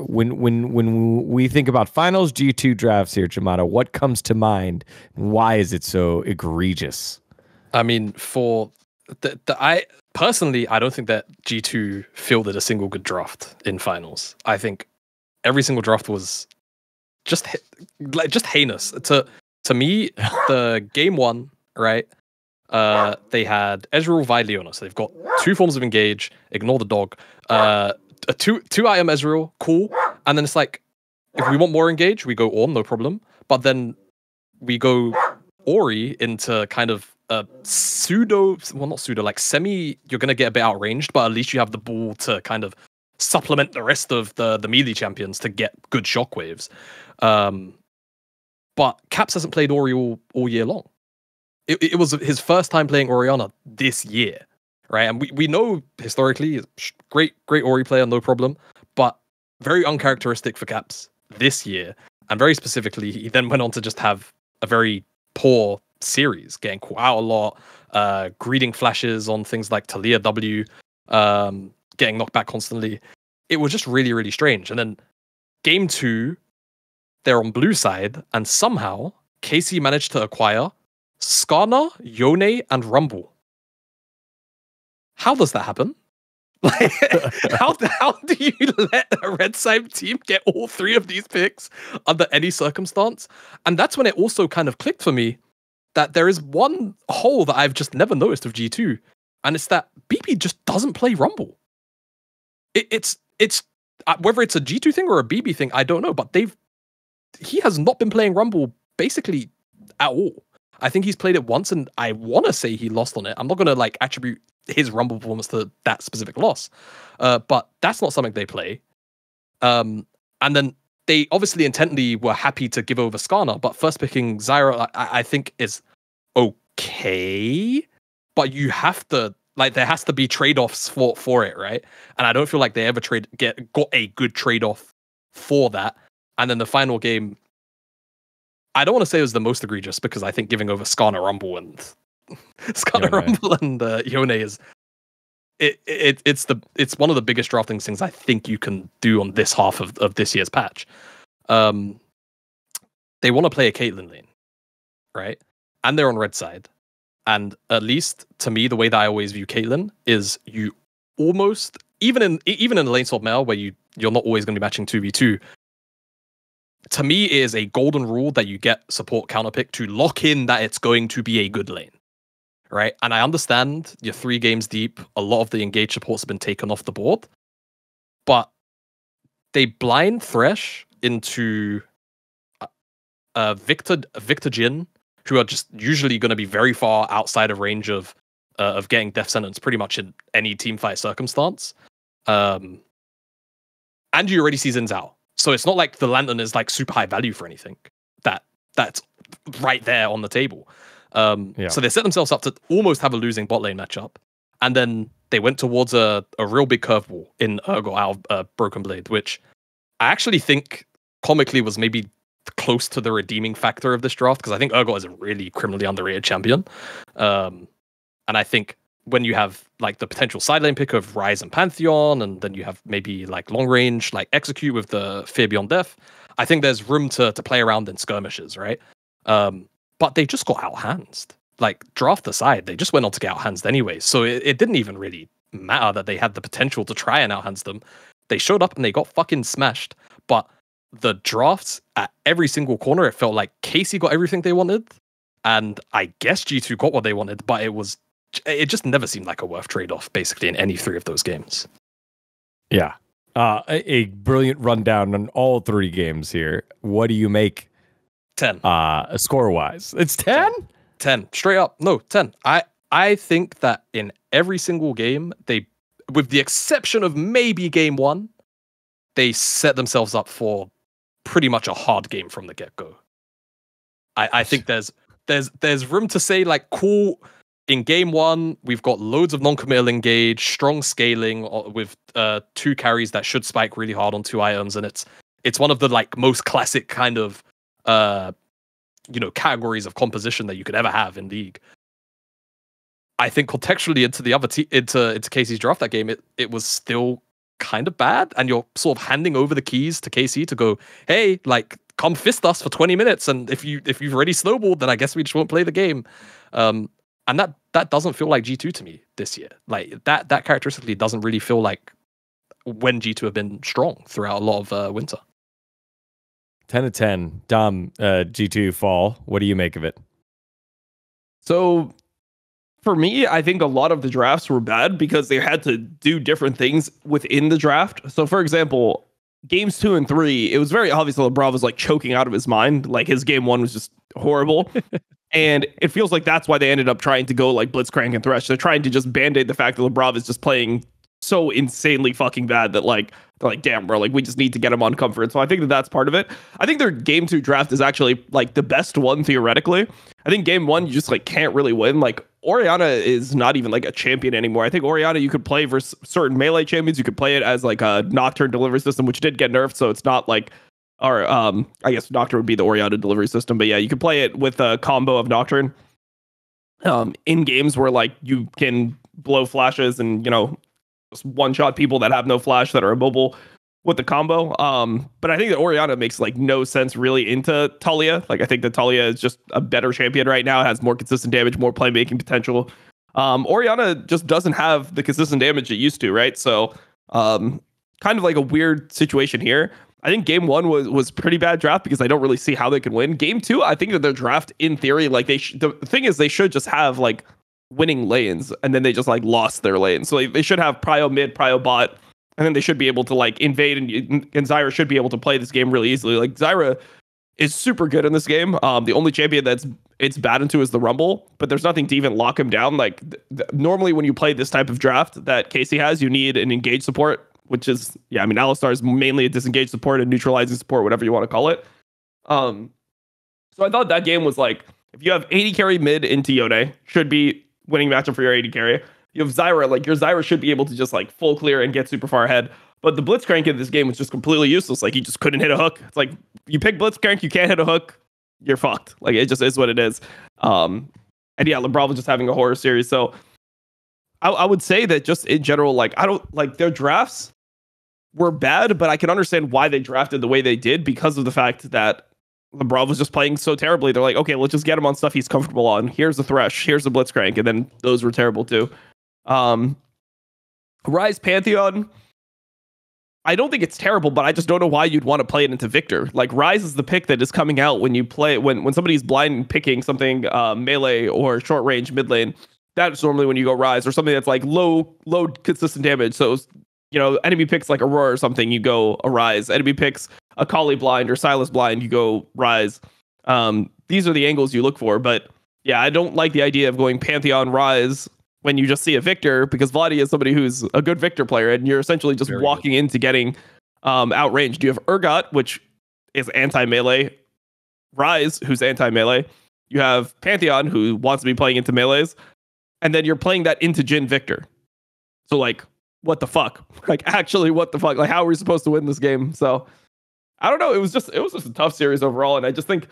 When we think about finals G2 drafts here, Jamada, what comes to mind? Why is it so egregious? I mean, for I personally, I don't think that G2 fielded a single good draft in finals. I think every single draft was just heinous. To me, the game 1, right? They had Ezreal, Vi, Leona. So they've got 2 forms of engage. Ignore the dog. A 2 item Ezreal, cool. And then it's like, if we want more engage, we go Ornn, no problem. But then we go Ori into kind of a like semi. You're gonna get a bit outranged, but at least you have the ball to kind of supplement the rest of the melee champions to get good shockwaves. But Caps hasn't played Ori all year long. It was his first time playing Orianna this year, right? And we know historically, he's great Ori player, no problem, but very uncharacteristic for Caps this year. And very specifically, he then went on to just have a very poor series, getting caught out a lot, greeting flashes on things like Talia W, getting knocked back constantly. It was just really, really strange. And then game 2, they're on blue side, and somehow Casey managed to acquire Skarner, Yone, and Rumble. How does that happen? Like, how do you let a red side team get all 3 of these picks under any circumstance? And that's when it also kind of clicked for me that there is one hole that I've just never noticed of G2, and it's that BB just doesn't play Rumble. It's whether it's a G2 thing or a BB thing, I don't know, but he has not been playing Rumble basically at all. I think he's played it once, and I want to say he lost on it. I'm not going to like attribute his Rumble performance to that specific loss, but that's not something they play. And then they obviously intently were happy to give over Skarner, but first picking Zyra, I think is okay, but you have to there has to be trade-offs for it, right? And I don't feel like they ever got a good trade-off for that. And then the final game, I don't want to say it was the most egregious, because I think giving over Skarner Rumble and Yone is it's one of the biggest drafting things I think you can do on this half of this year's patch. They want to play a Caitlyn lane, right? And they're on red side. And at least to me, the way that I always view Caitlyn is you almost even in the lane swap meta where you you're not always going to be matching 2v2. To me, it is a golden rule that you get support counterpick to lock in that it's going to be a good lane, right? And I understand you're 3 games deep. A lot of the engage supports have been taken off the board, but they blind Thresh into Victor Jin, who are just usually going to be very far outside of range of getting death sentence pretty much in any teamfight circumstance. And you already see Xin Zhao. So it's not like the Lantern is like super high value for anything. That's right there on the table. So they set themselves up to almost have a losing bot lane matchup. And then they went towards a real big curveball in Urgot out of Broken Blade, which I actually think comically was maybe close to the redeeming factor of this draft, because I think Urgot is a really criminally underrated champion. And I think when you have like the potential side lane pick of Ryze and Pantheon, and then you have maybe like long range, like Execute with the Fear Beyond Death, I think there's room to play around in skirmishes, right? But they just got outhandsed. Like, draft aside, they just went on to get outhandsed anyway. So it didn't even really matter that they had the potential to try and outhands them. They showed up and they got fucking smashed. But the drafts at every single corner, it felt like KC got everything they wanted. And I guess G2 got what they wanted, but it just never seemed like a worth trade-off, basically, in any 3 of those games. Yeah. A brilliant rundown on all 3 games here. What do you make? 10. Score-wise. It's 10? 10. Straight up. No, 10. I think that in every single game, they, with the exception of maybe game 1, they set themselves up for pretty much a hard game from the get-go. I think there's room to say, like, cool, in game 1, we've got loads of non-committal engage, strong scaling with 2 carries that should spike really hard on 2 items, and it's one of the like most classic kind of categories of composition that you could ever have in League. I think contextually into the other into KC's draft that game, it was still kind of bad, and you're sort of handing over the keys to KC to go, hey, like, come fist us for 20 minutes, and if you've already snowballed, then I guess we just won't play the game. And that doesn't feel like G2 to me this year. Like, that characteristically doesn't really feel like when G2 have been strong throughout a lot of winter. 10 to 10. Dom, G2 fall. What do you make of it? So for me, I think a lot of the drafts were bad because they had to do different things within the draft. So for example, games 2 and 3, it was very obvious that LeBron was like choking out of his mind. Like, his game 1 was just horrible. And it feels like that's why they ended up trying to go like Blitzcrank and Thresh. They're trying to just band-aid the fact that LeBron is just playing so insanely fucking bad that like, they're like, damn, bro, like, we just need to get him on comfort. So I think that's part of it. I think their game 2 draft is actually like the best one theoretically. I think game 1, you just like can't really win. Like, Orianna is not even like a champion anymore. I think Orianna, you could play versus certain melee champions. You could play it as like a Nocturne delivery system, which did get nerfed. So it's not like, or I guess Nocturne would be the Orianna delivery system. But yeah, you could play it with a combo of Nocturne in games where like you can blow flashes and, just one-shot people that have no flash that are immobile with the combo. But I think that Orianna makes like no sense really into Talia. Like, I think that Talia is just a better champion right now. It has more consistent damage, more playmaking potential. Orianna just doesn't have the consistent damage it used to, right? So kind of like a weird situation here. I think game 1 was pretty bad draft because I don't really see how they could win. Game 2, I think that their draft in theory, like the thing is they should just have like winning lanes, and then they just like lost their lane. So like, they should have prio mid, prio bot, and then they should be able to like invade, and Zyra should be able to play this game really easily. Like, Zyra is super good in this game. The only champion it's bad into is the Rumble, but there's nothing to even lock him down. Like, normally when you play this type of draft that Casey has, you need an engage support, which is, yeah, I mean, Alistar is mainly a disengage support, a neutralizing support, whatever you want to call it. So I thought that game was like, if you have 80 carry mid into Yone, should be winning matchup for your 80 carry. You have Zyra, like, your Zyra should be able to just like full clear and get super far ahead. But the Blitzcrank in this game was just completely useless. Like, he just couldn't hit a hook. It's like, you pick Blitzcrank, you can't hit a hook, you're fucked. Like, it just is what it is. And yeah, LeBron was just having a horror series. So I would say that just in general, like, I don't like their drafts were bad, but I can understand why they drafted the way they did because of the fact that LeBron was just playing so terribly. They're like, okay, let's just get him on stuff he's comfortable on. Here's the Thresh, here's the Blitzcrank, and then those were terrible too. Ryze Pantheon, I don't think it's terrible, but I just don't know why you'd want to play it into Victor. Like Ryze is the pick that is coming out when you play when somebody's blind picking something melee or short range mid lane. That's normally when you go Ryze, or something that's like low consistent damage. So enemy picks like Aurora or something, you go a Ryze. Enemy picks a Kali blind or Sylas blind, you go Ryze. These are the angles you look for, but yeah, I don't like the idea of going Pantheon Ryze when you just see a Victor, because Vladdy is somebody who's a good Victor player, and you're essentially just walking into getting outranged. You have Urgot, which is anti-melee, Ryze, who's anti-melee. You have Pantheon, who wants to be playing into melees, and then you're playing that into Jhin Victor. So like, what the fuck? Like, actually, what the fuck? Like, how are we supposed to win this game? So I don't know. It was just a tough series overall, and I just think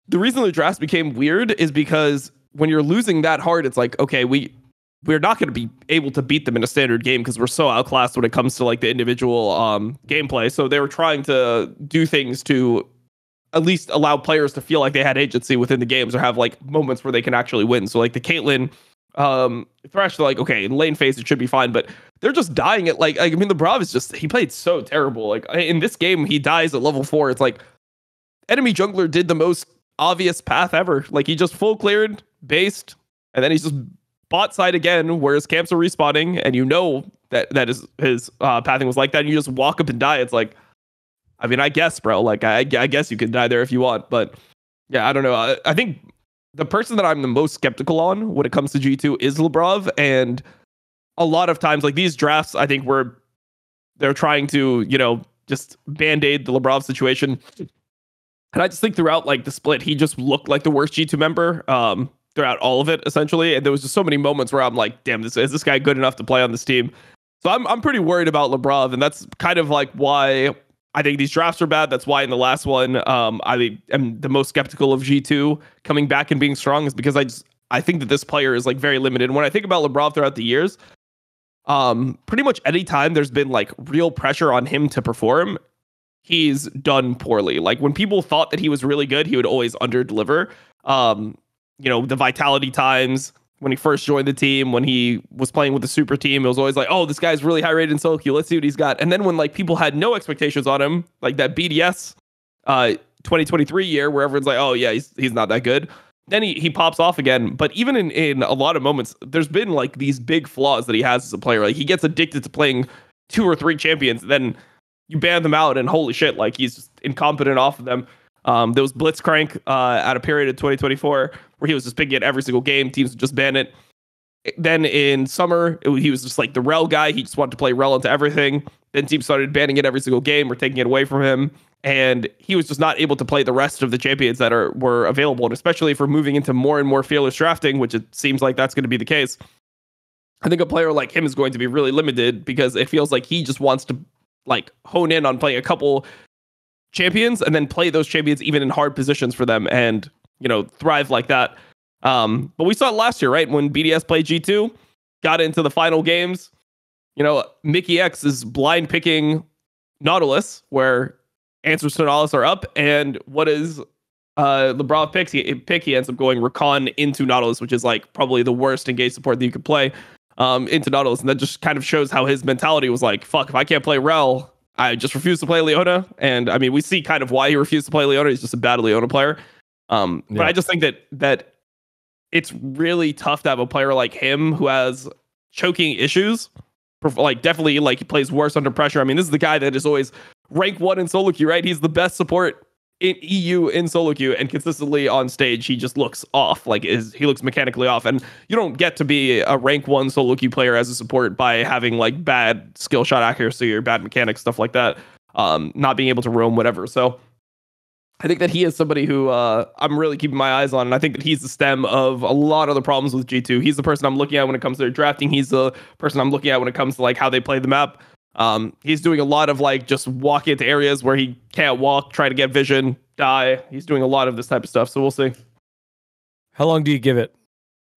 the reason the drafts became weird is because when you're losing that hard, it's like, okay, we're not going to be able to beat them in a standard game because we're so outclassed when it comes to like the individual gameplay. So they were trying to do things to at least allow players to feel like they had agency within the games or have like moments where they can actually win. So like the Caitlyn Thresh, they're like, okay, in lane phase it should be fine, but they're just dying at like I mean, the Brav is just, he played so terrible. Like in this game, he dies at level 4. It's like enemy jungler did the most obvious path ever. Like he just full cleared, based, and then he's just bot side again where his camps are respawning, and that is his pathing was like that, and you just walk up and die. It's like, I mean, I guess, bro, like I guess you can die there if you want, but yeah, I don't know. I think the person that I'm the most skeptical on when it comes to G2 is Labrov, and a lot of times like these drafts, I think they're trying to just band-aid the Labrov situation. And I just think throughout like the split, he just looked like the worst G2 member throughout all of it, essentially. And there was just so many moments where I'm like, damn, is this guy good enough to play on this team? So I'm pretty worried about Labrov, and that's kind of like why I think these drafts are bad. That's why in the last one, I am the most skeptical of G2 coming back and being strong, is because I think that this player is like very limited. And when I think about Labrov throughout the years, pretty much any time there's been like real pressure on him to perform, he's done poorly. Like when people thought that he was really good, he would always underdeliver. The vitality times when he first joined the team, when he was playing with the super team, it was always like, oh, this guy's really high rated in solo queue. Let's see what he's got. And then when like people had no expectations on him, like that BDS 2023 year where everyone's like, oh yeah, he's not that good, then he pops off again. But even in a lot of moments, there's been like these big flaws that he has as a player. Like he gets addicted to playing 2 or 3 champions, then you ban them out, and holy shit, like he's just incompetent off of them. There was Blitzcrank at a period in 2024 where he was just picking it every single game. Teams would just ban it. Then in summer, he was just like the Rel guy. He just wanted to play Rel into everything. Then teams started banning it every single game or taking it away from him. And he was just not able to play the rest of the champions that were available. And especially if we're moving into more and more fearless drafting, which it seems like that's going to be the case, I think a player like him is going to be really limited because it feels like he just wants to like hone in on playing a couple champions and then play those champions even in hard positions for them and thrive like that. But we saw it last year, right? When BDS played G2, got into the final games, Mickey X is blind picking Nautilus, where answers to Nautilus are up, and what is Labrov picks? He ends up going Recon into Nautilus, which is like probably the worst engaged support that you could play into Nautilus. And that just kind of shows how his mentality was like, fuck, if I can't play Rel, I just refuse to play Leona. And I mean, we see kind of why he refused to play Leona. He's just a bad Leona player. But I just think that it's really tough to have a player like him who has choking issues. Like definitely like he plays worse under pressure. I mean, this is the guy that is always rank 1 in solo queue, right? He's the best support in EU in solo queue, and consistently on stage he just looks off. Like he looks mechanically off, and you don't get to be a rank 1 solo queue player as a support by having like bad skill shot accuracy or bad mechanics, stuff like that, not being able to roam, whatever. So I think that he is somebody who I'm really keeping my eyes on, and I think that he's the stem of a lot of the problems with G2. He's the person I'm looking at when it comes to their drafting. He's the person I'm looking at when it comes to like how they play the map. He's doing a lot of like just walk into areas where he can't walk, try to get vision, die. He's doing a lot of this type of stuff, so we'll see. How long do you give it?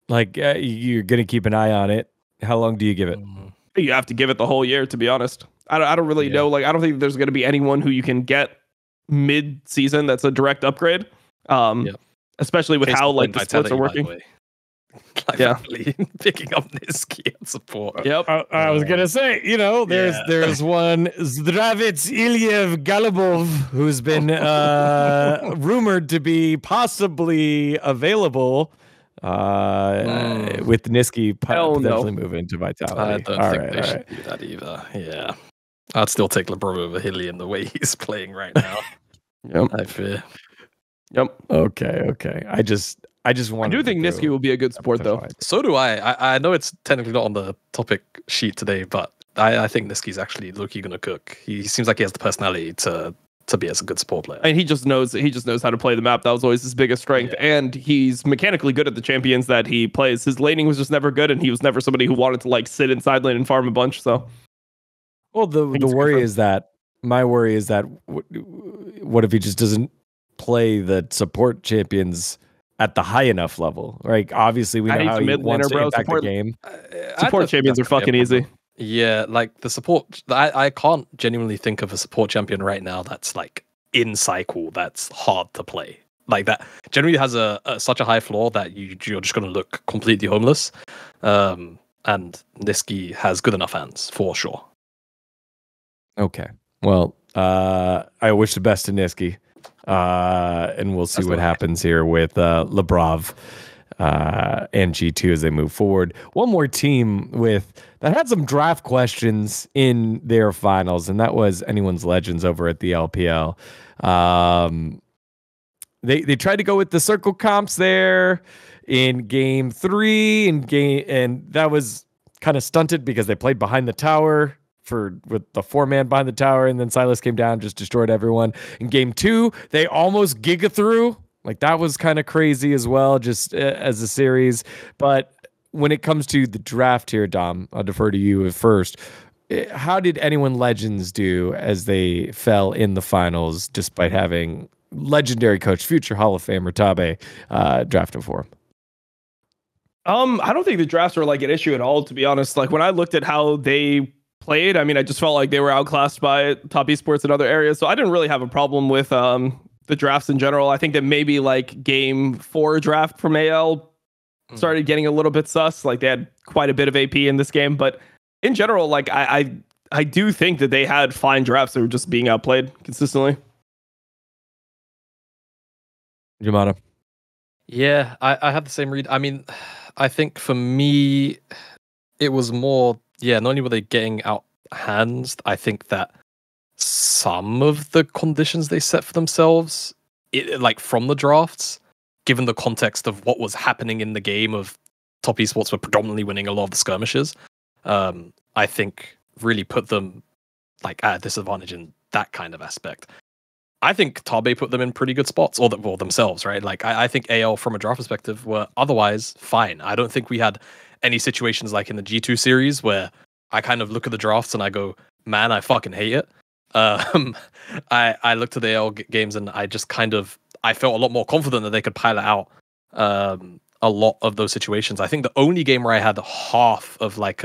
Like you're gonna keep an eye on it. How long do you give it? You have to give it the whole year, to be honest. I don't really know. Like I don't think there's gonna be anyone who you can get mid-season that's a direct upgrade. Especially with how like the splits are working. Like, family picking up Nisqy and support. Yep. I was gonna say, there's one Zdravits Ilyev Galibov who's been rumored to be possibly available with Nisqy potentially moving to Vitality. I don't think they should do that either. Yeah, I'd still take LeBron over Hilly in the way he's playing right now. Yep. I fear. Yep. Okay. I do think Nisqy will be a good support, though. So do I. I know it's technically not on the topic sheet today, but I think Nisqy's actually low-key gonna cook. He seems like he has the personality to be as a good support player. And he just knows how to play the map. That was always his biggest strength. Yeah. And he's mechanically good at the champions that he plays. His laning was just never good, and he was never somebody who wanted to like sit in side lane and farm a bunch. So, well, the worry is that what if he just doesn't play the support champions at the high enough level? Right? Obviously, we know how he wants to impact the game. Support champions are fucking easy. Yeah, like the support, I can't genuinely think of a support champion right now that's like in cycle that's hard to play. Like that generally has such a high floor that you're just going to look completely homeless. And Nisqy has good enough hands for sure. Okay, well, I wish the best to Nisqy, and we'll see what happens here with Lebrov and G2 as they move forward. One more team that had some draft questions in their finals, and that was Anyone's Legends over at the LPL. They tried to go with the circle comps there in game 3 and that was kind of stunted because they played behind the tower with the 4-man behind the tower, and then Silas came down, just destroyed everyone. In game 2, they almost giga through. Like that was kind of crazy as well, just as a series. But when it comes to the draft here, Dom, I'll defer to you first. How did Anyone Legends do as they fell in the finals, despite having legendary coach, future Hall of Famer Tabe drafting for him? I don't think the drafts are like an issue at all, to be honest. Like when I looked at how they played, I mean, I just felt like they were outclassed by top esports in other areas. So I didn't really have a problem with the drafts in general. I think that maybe like game 4 draft from AL started getting a little bit sus. Like they had quite a bit of AP in this game, but in general, like I do think that they had fine drafts. They were just being outplayed consistently. Jamada. Yeah, I had the same read. I mean, I think for me, it was more, not only were they getting out hands, I think that some of the conditions they set for themselves, like from the drafts, given the context of what was happening in the game of top esports were predominantly winning a lot of the skirmishes, I think really put them like at a disadvantage in that kind of aspect. I think Tabe put them in pretty good spots, or themselves, right? Like I think AL from a draft perspective were otherwise fine. I don't think we had any situations like in the G2 series where I kind of look at the drafts and I go, man, I fucking hate it. I looked at the AL games and I just I felt a lot more confident that they could pilot out a lot of those situations. I think the only game where I had half of like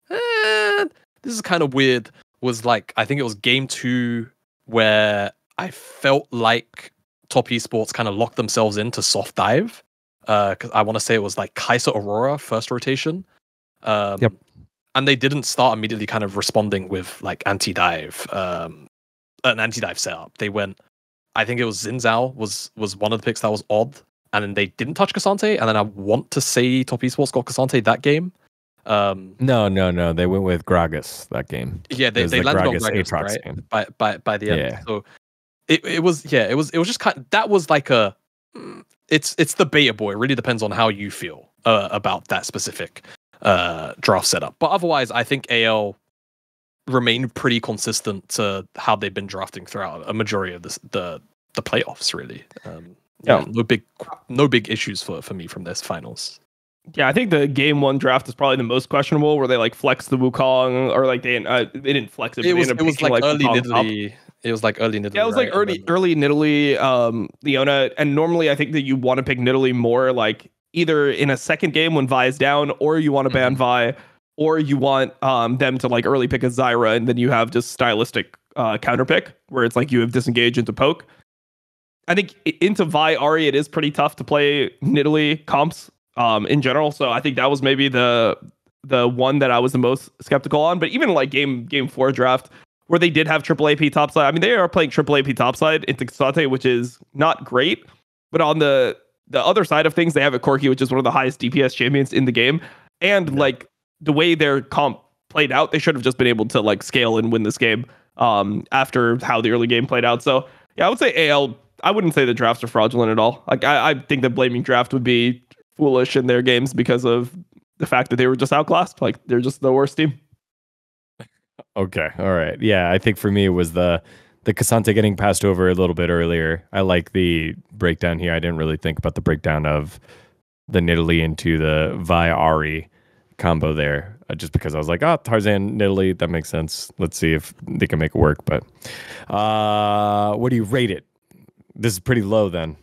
this is kind of weird was like, I think it was game 2 where I felt like top esports kind of locked themselves into soft dive. Because I want to say it was like Kaiser Aurora first rotation. Yep. And they didn't start immediately kind of responding with like anti-dive, an anti-dive setup. They went, I think it was Zinzao was one of the picks that was odd. And then they didn't touch Cassante. And then I want to say top esports got Cassante that game. No. They went with Gragas that game. Yeah, they landed on Gragas, right? Game. By the end. Yeah. So it was just kind of, that was like it's the beta boy. It really depends on how you feel about that specific draft setup. But otherwise, I think AL remained pretty consistent to how they've been drafting throughout a majority of the playoffs, really. No big issues for me from this finals. Yeah, I think the game 1 draft is probably the most questionable, where they like flex the Wukong, or like they didn't flex it. It was like early Nidalee. It was like early Nidalee. Yeah, it was like early Nidalee, Leona, and normally I think that you want to pick Nidalee more like either in a second game when Vi is down, or you want to ban Vi, or you want them to like early pick a Zyra, and then you have just stylistic counter pick where it's like you have disengage into poke. I think into Vi Ahri, it is pretty tough to play Nidalee comps. in general. So I think that was maybe the one that I was the most skeptical on. But even like game 4 draft, where they did have triple AP topside. I mean, they are playing triple AP topside into Casante, which is not great. But on the other side of things, they have a Corki, which is one of the highest DPS champions in the game. And like the way their comp played out, they should have just been able to like scale and win this game after how the early game played out. So yeah, I would say AL. I wouldn't say the drafts are fraudulent at all. Like I think that blaming draft would be foolish in their games because of the fact that they were just outclassed. Like they're just the worst team. Okay. All right. Yeah. I think for me it was the Casante getting passed over a little bit earlier. I like the breakdown here. I didn't really think about the breakdown of the Nidalee into the Vi Ahri combo there, just because I was like, oh, Tarzan, Nidalee, that makes sense. Let's see if they can make it work. But what do you rate it? This is pretty low then.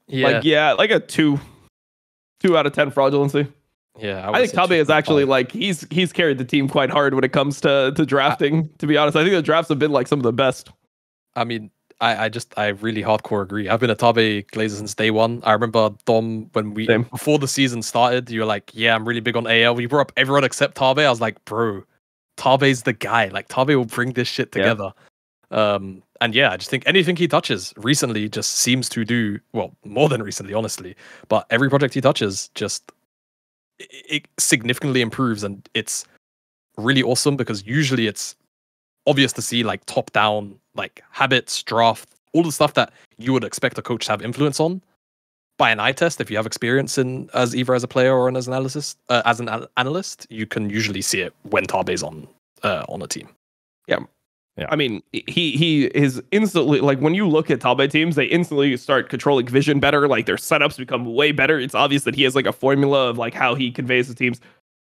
Yeah. Like a 2 out of 10 fraudulency. Yeah, I think Tabe is actually like he's carried the team quite hard when it comes to drafting. To be honest, I think the drafts have been like some of the best. I mean, I really hardcore agree. I've been a Tabe Glazer since day one. I remember Dom when before the season started, you were like, "Yeah, I'm really big on AL." You brought up everyone except Tabe. I was like, "Bro, Tabe's the guy. Like Tabe will bring this shit together." Yeah. And yeah, I just think anything he touches recently just seems to do well, more than recently, honestly. But every project he touches just it significantly improves, and it's really awesome because usually it's obvious to see like top down like habits, draft, all the stuff that you would expect a coach to have influence on by an eye test. If you have experience in as either as a player or as an analyst, you can usually see it when Tabe's on a team. Yeah. I mean, he is instantly like when you look at Tabe teams, they instantly start controlling vision better. Like their setups become way better. It's obvious that he has like a formula of like how he conveys the teams.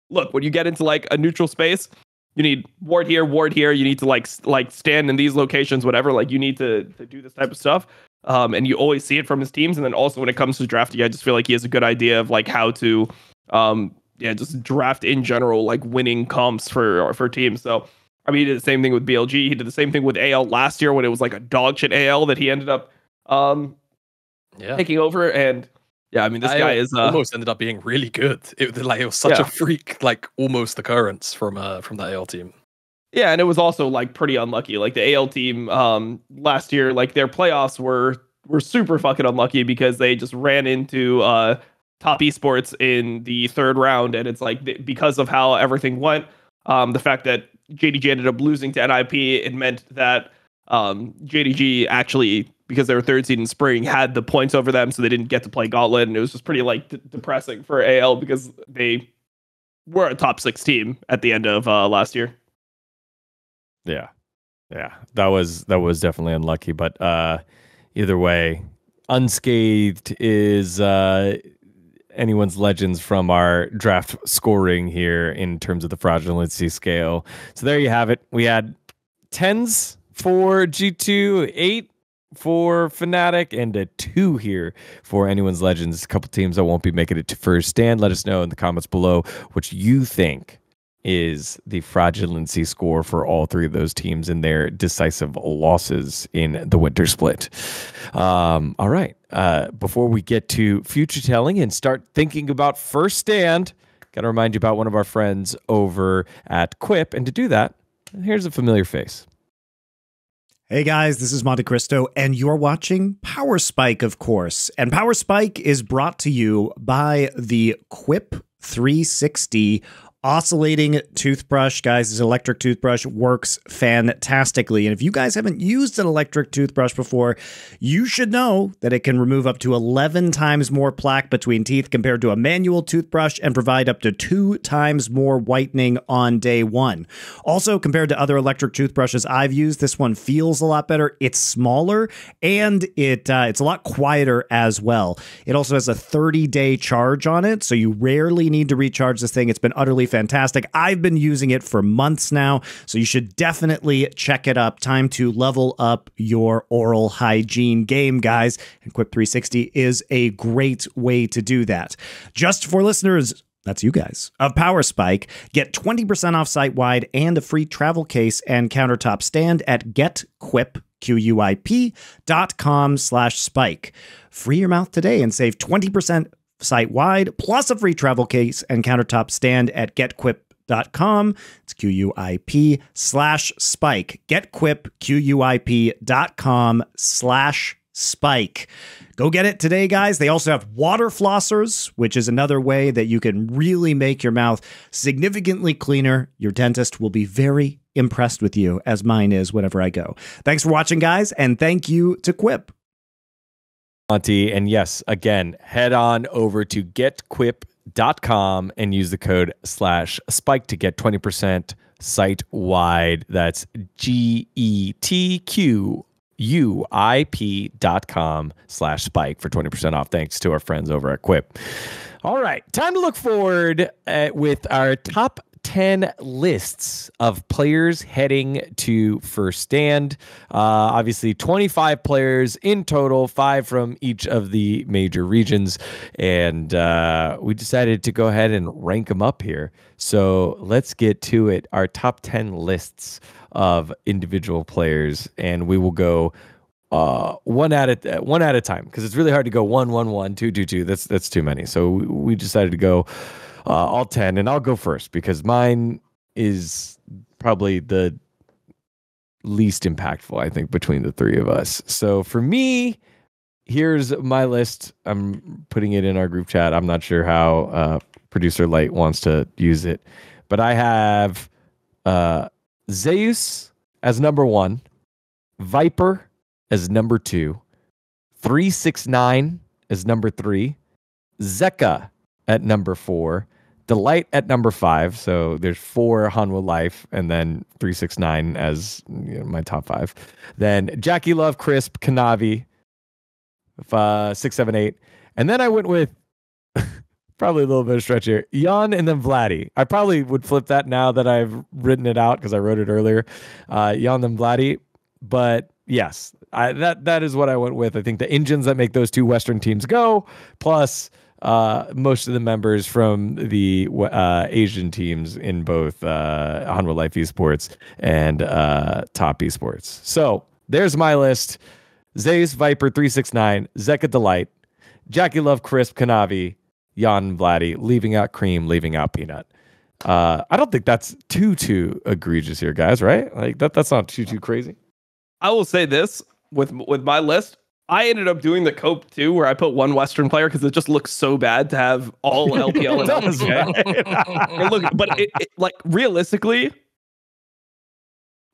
Look, when you get into like a neutral space, you need ward here. You need to like stand in these locations, whatever. Like you need to do this type of stuff. And you always see it from his teams. And then also when it comes to drafting, I just feel like he has a good idea of like how to, just draft in general, like winning comps for teams. So. I mean, he did the same thing with BLG. He did the same thing with AL last year when it was like a dog shit AL that he ended up taking over. And yeah, I mean, this guy is almost ended up being really good. It was such a freak, like almost occurrence from that AL team. Yeah, and it was also like pretty unlucky. Like the AL team last year, like their playoffs were super fucking unlucky because they just ran into top esports in the 3rd round, and it's like because of how everything went, the fact that JDG ended up losing to NIP. It meant that JDG actually, because they were 3rd seed in spring, had the points over them, so they didn't get to play Gauntlet, and it was just pretty like depressing for AL because they were a top 6 team at the end of last year. Yeah, that was definitely unlucky, but either way, unscathed is anyone's legends from our draft scoring here in terms of the fraudulency scale. So there you have it. We had 10s for G2, 8 for Fnatic, and a 2 here for anyone's legends. A couple teams that won't be making it to first stand. Let us know in the comments below what you think is the fraudulency score for all 3 of those teams in their decisive losses in the winter split. All right. Before we get to future telling and start thinking about first stand, got to remind you about one of our friends over at Quip. And to do that, here's a familiar face. Hey guys, this is Monte Cristo, and you're watching Power Spike, of course. And Power Spike is brought to you by the Quip 360 oscillating toothbrush. Guys, this electric toothbrush works fantastically. And if you guys haven't used an electric toothbrush before, you should know that it can remove up to 11 times more plaque between teeth compared to a manual toothbrush and provide up to 2 times more whitening on day 1. Also, compared to other electric toothbrushes I've used, this one feels a lot better. It's smaller and it's a lot quieter as well. It also has a 30-day charge on it, so you rarely need to recharge this thing. It's been utterly fantastic. I've been using it for months now, so you should definitely check it up. Time to level up your oral hygiene game, guys. And Quip 360 is a great way to do that. Just for listeners, that's you guys, of Power Spike, get 20% off site-wide and a free travel case and countertop stand at getquip.com/spike. Free your mouth today and save 20% site-wide, plus a free travel case and countertop stand at getquip.com. It's QUIP/spike. GetQuip, QUIP.com/spike. Go get it today, guys. They also have water flossers, which is another way that you can really make your mouth significantly cleaner. Your dentist will be very impressed with you, as mine is whenever I go. Thanks for watching, guys, and thank you to Quip. And yes, again, head on over to getquip.com and use the code /spike to get 20% site-wide. That's GETQUIP.com/spike for 20% off. Thanks to our friends over at Quip. All right, time to look forward with our top 10 lists of players heading to first stand. Obviously 25 players in total, 5 from each of the major regions, and we decided to go ahead and rank them up here. So let's get to it. Our top 10 lists of individual players, and we will go one at a time, because it's really hard to go 1, 1, 1, 2, 2, 2. That's too many. So we decided to go all 10, and I'll go first because mine is probably the least impactful, I think, between the three of us. So for me, here's my list. I'm putting it in our group chat. I'm not sure how producer Light wants to use it, but I have Zeus as number 1, Viper as number 2, 369 as number 3, Zeka at number 4, Delight at number 5. So there's 4 Hanwha Life, and then 369 as my top 5. Then Jackie Love, Crisp, Kanavi, 6, 7, 8. And then I went with probably a little bit of stretch here, Jan, and then Vladdy. I probably would flip that now that I've written it out because I wrote it earlier. Jan and Vladdy. But yes, that is what I went with. I think the engines that make those 2 Western teams go, plus most of the members from the Asian teams in both Hanwha Life Esports and Top Esports. So there's my list. Zeus, Viper, 369, Zeka, Delight, Jackie Love, Crisp, Kanavi, Jan, Vladdy, leaving out Cream, leaving out Peanut. I don't think that's too egregious here, guys, right? Like that's not too crazy. I will say this with my list. I ended up doing the cope too, where I put 1 Western player because it just looks so bad to have all LPL and LPL. Look, but it, like realistically,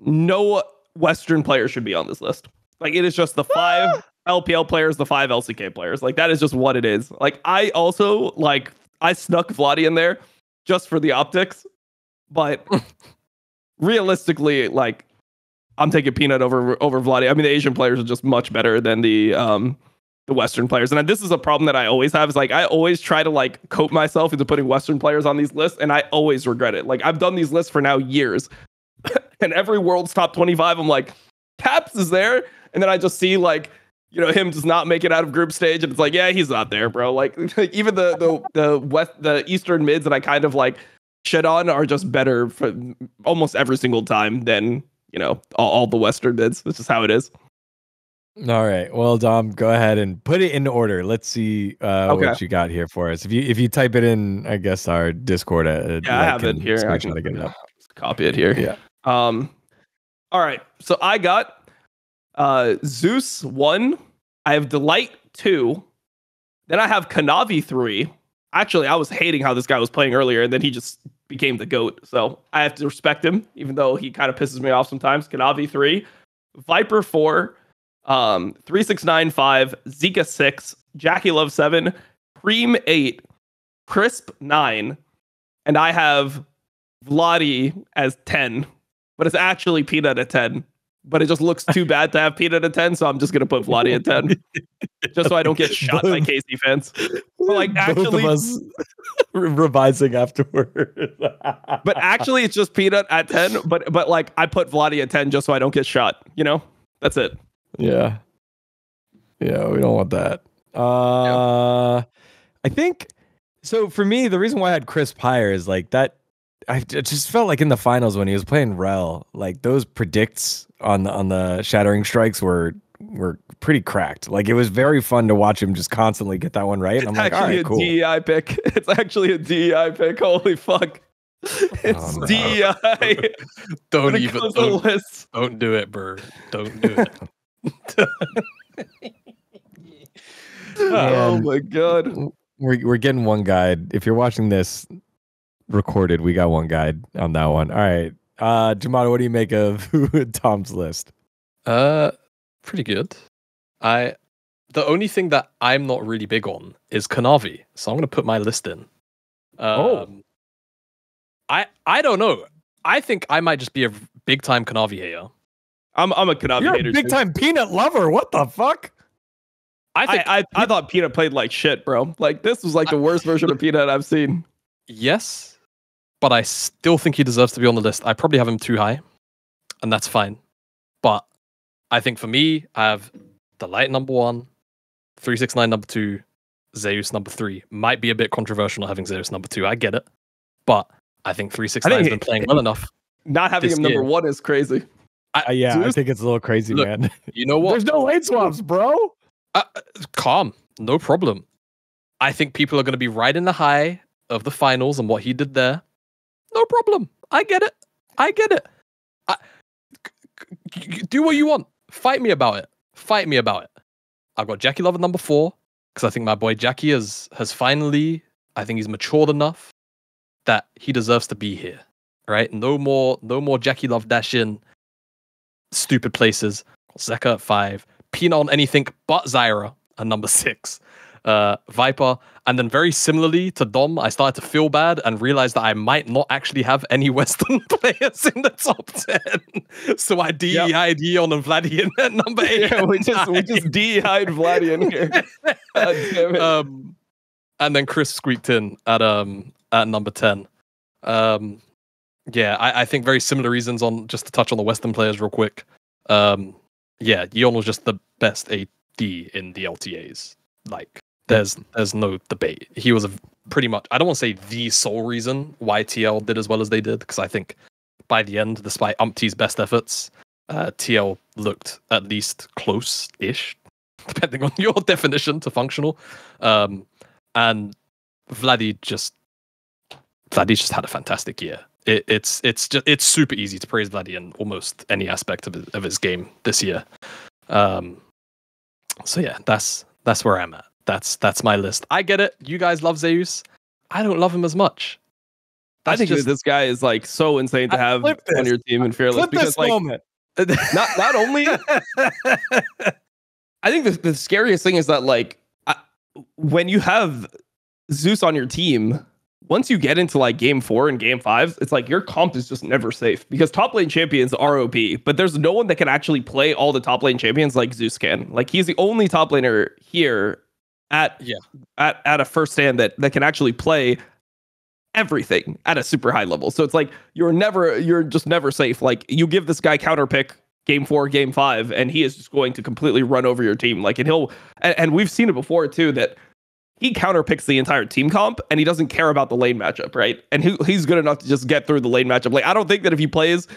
no Western player should be on this list. Like it is just the 5 LPL players, the 5 LCK players. Like that is just what it is. Like I also I snuck Vladdy in there just for the optics, but realistically, like I'm taking Peanut over Vladdy. I mean, the Asian players are just much better than the Western players. And this is a problem that I always have, is like I always try to like cope myself into putting Western players on these lists, and I always regret it. Like I've done these lists for now years, and every World's Top 25, I'm like, Caps is there, and then I just see like, you know, him just not make it out of group stage, and it's like, yeah, he's not there, bro. Like even the Eastern mids that I kind of like shit on are just better for almost every single time than, you know, all the Western mids. This is how it is. All right. Well, Dom, go ahead and put it in order. Let's see what you got here for us. If you type it in, I guess our Discord. I have it here. I can get it up. Copy it here. Yeah. All right. So I got Zeus 1. I have Delight 2. Then I have Kanavi 3. Actually, I was hating how this guy was playing earlier, and then he just became the GOAT. So I have to respect him, even though he kind of pisses me off sometimes. Kanavi 3, Viper 4, 369 5, Zeka 6, Jackie Love 7, Cream 8, Crisp 9, and I have Vladdy as 10, but it's actually Peanut at 10. But it just looks too bad to have Peanut at 10, so I'm just gonna put Vladdy at 10, just so I don't get shot by KC fans. So like actually, both of us revising afterward. But actually, it's just Peanut at 10. But like I put Vladdy at 10 just so I don't get shot. You know, that's it. Yeah, we don't want that. I think so. For me, the reason why I had Crisp higher is like that. I just felt like in the finals when he was playing Rel, like those predicts on the shattering strikes were were pretty cracked. Like it was very fun to watch him just constantly get that one right. And I'm like, all right, cool. DEI pick. It's actually a DEI pick. Holy fuck. It's DEI. Don't do it, bro. Don't do it. Oh my god. We're getting one guide. If you're watching this recorded, we got one guide on that one. All right. Jamada, what do you make of Tom's list? Pretty good. The only thing that I'm not really big on is Kanavi, so I'm gonna put my list in. I don't know. I think I might just be a big time Kanavi hater. I'm a Kanavi hater. You're a big time Peanut lover. What the fuck? I thought Peanut played like shit, bro. Like this was like the worst version of Peanut I've seen. Yes, but I still think he deserves to be on the list. I probably have him too high, and that's fine. But I think for me, I have the Light number 1, 369 number 2, Zeus number 3. Might be a bit controversial not having Zeus number 2. I get it, but I think 369 has been playing well enough. Not having him number 1 is crazy. I think it's a little crazy, look, man. You know what? There's no lane swaps, bro. Calm, no problem. I think people are going to be riding the high of the finals and what he did there. No problem. I get it. Do what you want. Fight me about it. I've got Jackie Love at number 4 because I think my boy Jackie has finally. I think he's matured enough that he deserves to be here. Right? No more Jackie Love dash in stupid places. Zeka at 5. Peanut on anything but Zyra at number 6. Viper, and then very similarly to Dom, I started to feel bad and realized that I might not actually have any Western players in the top 10. So I DEI'd Yeon and Vladian at number 8. Yeah, we just DEI'd Vladian here. God damn it. And then Chris squeaked in at number 10. I think very similar reasons on just to touch on the Western players real quick. Yeon was just the best AD in the LTAs. Like, there's no debate. He was pretty much, I don't want to say the sole reason why TL did as well as they did, because I think by the end, despite Umpty's best efforts, TL looked at least close-ish, depending on your definition, to functional. And Vladi's just had a fantastic year. It's super easy to praise Vladi in almost any aspect of his game this year. So yeah, that's where I'm at. That's my list. I get it. You guys love Zeus. I don't love him as much. I think that this guy is like so insane to have on your team in Fearless because like not only I think the scariest thing is that like when you have Zeus on your team, once you get into like game 4 and game 5, it's like your comp is just never safe because top lane champions are OP, but there's no one that can actually play all the top lane champions like Zeus can. Like he's the only top laner here at a first stand that can actually play everything at a super high level. So it's like you're just never safe. Like you give this guy counter pick game 4, game 5, and he is just going to completely run over your team. Like and we've seen it before too that he counterpicks the entire team comp and he doesn't care about the lane matchup, right? And he's good enough to just get through the lane matchup. Like I don't think that if he plays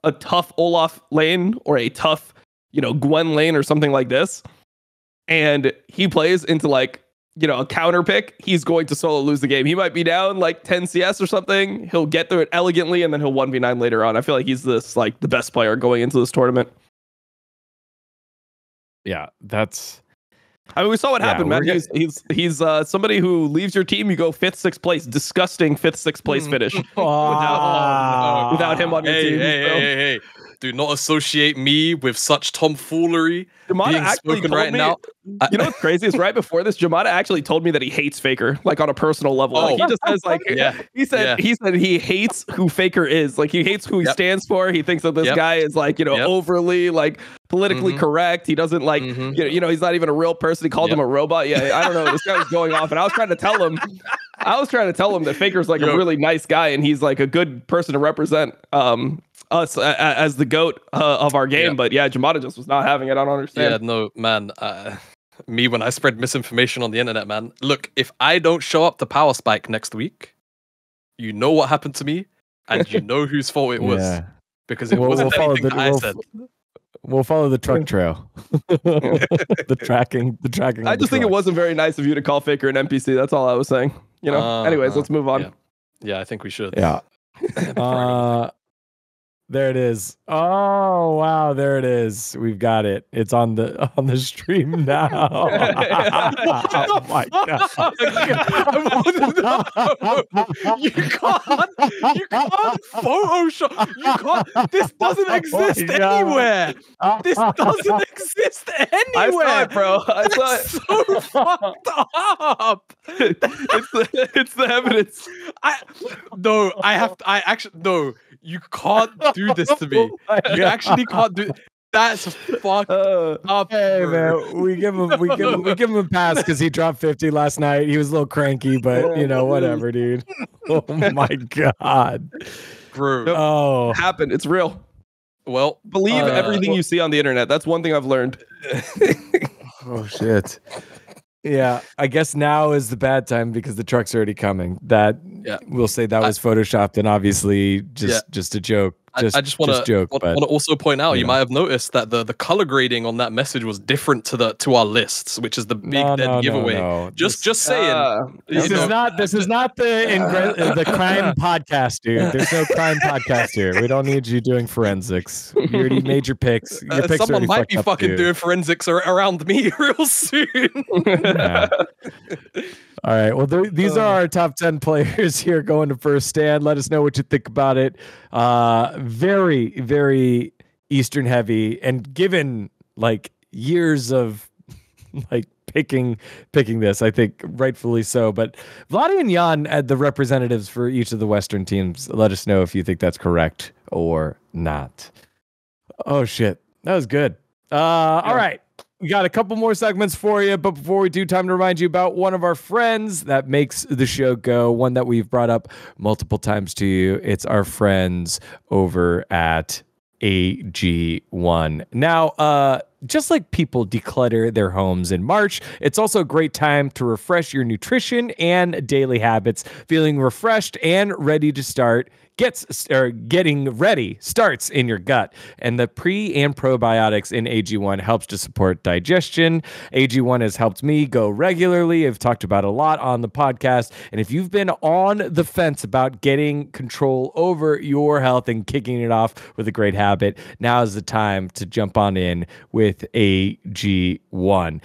a tough Olaf lane or a tough, Gwen lane or something like this, and he plays into like, a counter pick, he's going to solo lose the game. He might be down like 10 CS or something. He'll get through it elegantly and then he'll 1v9 later on. I feel like he's the best player going into this tournament. Yeah, that's... I mean, we saw what happened, man. He's somebody who leaves your team, you go 5th, 6th place. Disgusting 5th, 6th place finish without him on your team. Hey. Do not associate me with such tomfoolery being spoken right now. You know what's crazy is right before this, Jamada actually told me that he hates Faker, like on a personal level. Like he just says, like, he said he hates who Faker is. Like he hates who he stands for. He thinks that this guy is like, overly like politically correct. He doesn't like, he's not even a real person. He called him a robot. Yeah, I don't know. This guy was going off, and I was trying to tell him that Faker's like a really nice guy, and he's like a good person to represent us as the GOAT of our game. But yeah, Jamada just was not having it. I don't understand. Yeah, no, man. Me, when I spread misinformation on the internet, man. Look, if I don't show up to Power Spike next week, you know what happened to me, and you know whose fault it was. Because it wasn't anything I said. We'll follow the truck trail. the tracking. I just think it wasn't very nice of you to call Faker an NPC. That's all I was saying. You know. Anyways, let's move on. Yeah, I think we should. Yeah. There it is. Oh wow, there it is. We've got it. It's on the stream now. Oh my god! You can't Photoshop. You can't. This doesn't exist anywhere. This doesn't exist anywhere. I saw it, bro. I saw it. So fucked up. It's the evidence. No. You can't do this to me. You actually can't do. That's fucked up. Hey man, we give him a pass because he dropped 50 last night. He was a little cranky, but you know, whatever, dude. Oh my god, bro. Oh, it happened. It's real. Well, believe everything you see on the internet. That's one thing I've learned. Oh shit. Yeah, I guess now is the bad time because the truck's already coming. That we'll say that was photoshopped and obviously just a joke. I just want to also point out, you might have noticed that the color grading on that message was different to our lists, which is the big giveaway. No. Just saying. This is not the crime podcast, dude. There's no crime podcast here. We don't need you doing forensics. You already made your picks. Your picks someone might be fucking dude. doing forensics around me real soon. Yeah. All right. Well, these are our top 10 players here going to first stand. Let us know what you think about it. Very, very Eastern heavy, and given like years of like picking this, I think rightfully so. But Vladi and Jan, the representatives for each of the Western teams, let us know if you think that's correct or not. Oh shit, that was good. All right. We got a couple more segments for you, but before we do, time to remind you about one of our friends that makes the show go, one that we've brought up multiple times to you. It's our friends over at AG1. Now, just like people declutter their homes in March, it's also a great time to refresh your nutrition and daily habits. Feeling refreshed and ready to start getting ready starts in your gut, and the pre and probiotics in AG1 helps to support digestion. AG1 has helped me go regularly. I've talked about it a lot on the podcast, and if you've been on the fence about getting control over your health and kicking it off with a great habit, now is the time to jump on in with AG1.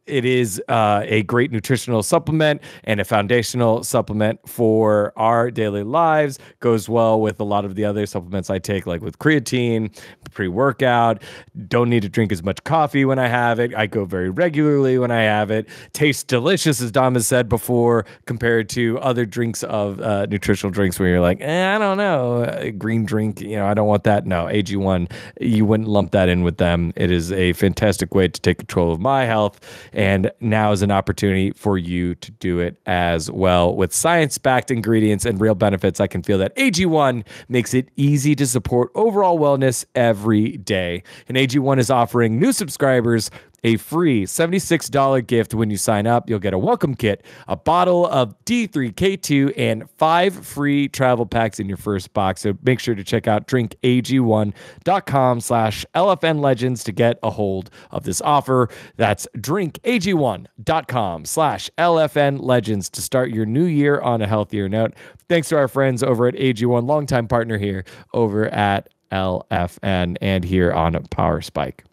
It is a great nutritional supplement and a foundational supplement for our daily lives. Goes well with a lot of the other supplements I take, like with creatine, pre-workout. Don't need to drink as much coffee when I have it. I go very regularly when I have it. Tastes delicious, as Dom has said before, compared to other drinks of nutritional drinks where you're like, I don't know, a green drink, I don't want that. No, AG1, you wouldn't lump that in with them. It is a fantastic way to take control of my health. And now is an opportunity for you to do it as well. With science-backed ingredients and real benefits, I can feel that AG1 makes it easy to support overall wellness every day. And AG1 is offering new subscribers a free $76 gift when you sign up. You'll get a welcome kit, a bottle of D3K2, and 5 free travel packs in your first box. So make sure to check out drinkag1.com/LFNlegends to get a hold of this offer. That's drinkag1.com/LFNlegends to start your new year on a healthier note. Thanks to our friends over at AG1, longtime partner here over at LFN and here on Power Spike.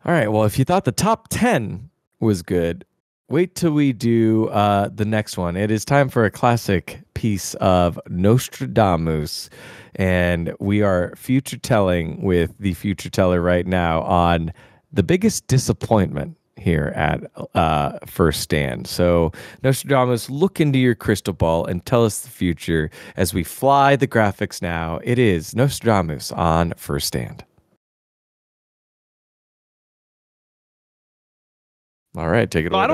All right, well, if you thought the top 10 was good, wait till we do the next one. It is time for a classic piece of Nostradomus, and we are future telling with the future teller right now on the biggest disappointment here at First Stand. So, Nostradamus, look into your crystal ball and tell us the future as we fly the graphics now. It is Nostradamus on First Stand. All right, take it away. I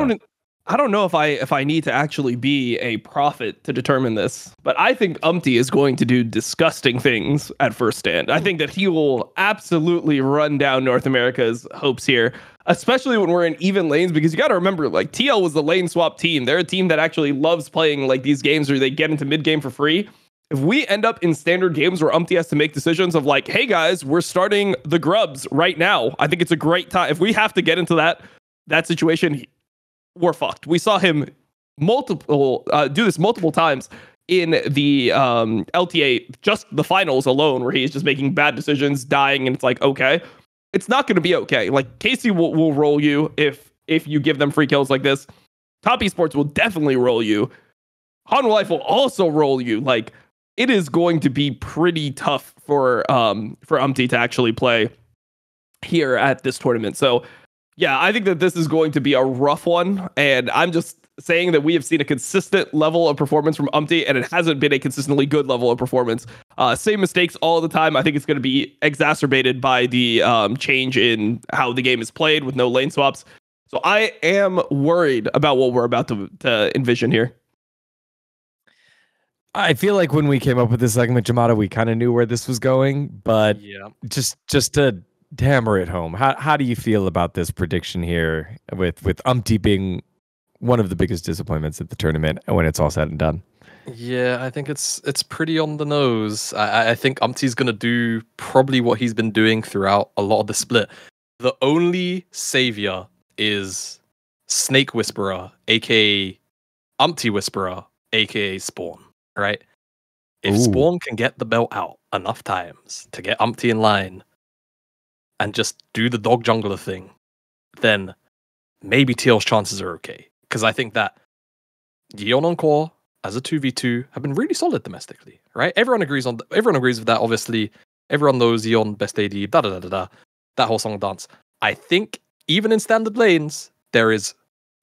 don't know if I need to actually be a prophet to determine this, but I think Umpty is going to do disgusting things at First Stand. I think that he will absolutely run down North America's hopes here, especially when we're in even lanes, because you got to remember, like, TL was the lane swap team. They're a team that actually loves playing like these games where they get into mid game for free. if we end up in standard games where Umpty has to make decisions of like, hey guys, we're starting the grubs right now, I think it's a great time. If we have to get into that situation, we're fucked. We saw him do this multiple times in the LTA, just the finals alone, where he's just making bad decisions, dying, and it's like, okay, it's not going to be okay. Like KC will roll you if you give them free kills like this. Top Esports will definitely roll you. Hanwha Life will also roll you. Like, it is going to be pretty tough for Umpty to actually play here at this tournament. So yeah, I think that this is going to be a rough one, and I'm just saying that we have seen a consistent level of performance from Umpty, and it hasn't been a consistently good level of performance. Same mistakes all the time. I think it's going to be exacerbated by the change in how the game is played with no lane swaps. So I am worried about what we're about to envision here. I feel like when we came up with this segment, Jamada, we kind of knew where this was going, but yeah, just to hammer it home, how do you feel about this prediction here with Umpty being one of the biggest disappointments at the tournament when it's all said and done? Yeah, I think it's pretty on the nose. I think Umpty's going to do probably what he's been doing throughout a lot of the split. The only savior is Snake Whisperer, aka Umpty Whisperer, aka Spawn, right? If Spawn can get the belt out enough times to get Umpty in line and just do the dog jungler thing, then maybe TL's chances are okay. Because I think that Yeon on core as a 2v2 have been really solid domestically, right? Everyone agrees with that, obviously. Everyone knows Yeon, best AD, that whole song and dance. I think even in standard lanes, there is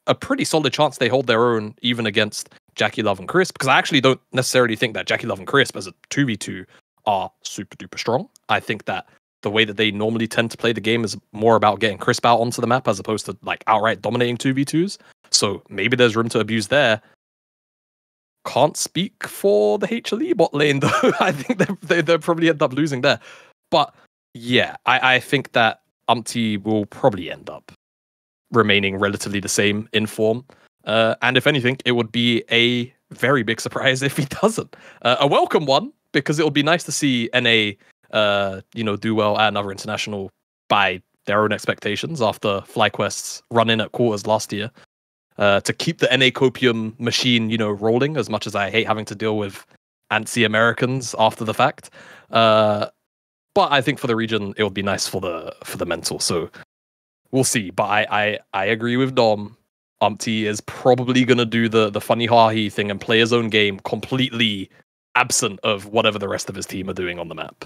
a pretty solid chance they hold their own even against Jackie Love and Crisp, because I actually don't necessarily think that Jackie Love and Crisp as a 2v2 are super duper strong. I think that the way that they normally tend to play the game is more about getting Crisp out onto the map as opposed to like outright dominating 2v2s. So maybe there's room to abuse there. Can't speak for the HLE bot lane though. I think they'll probably end up losing there. But yeah, I think that Umpty will probably end up remaining relatively the same in form. And if anything, it would be a very big surprise if he doesn't. A welcome one, because it would be nice to see NA do well at another international by their own expectations after FlyQuest's run-in at quarters last year. To keep the NA copium machine, rolling, as much as I hate having to deal with antsy Americans after the fact. But I think for the region, it would be nice for the mental. So we'll see. But I agree with Dom. Umpty is probably going to do the funny ha-he thing and play his own game completely absent of whatever the rest of his team are doing on the map.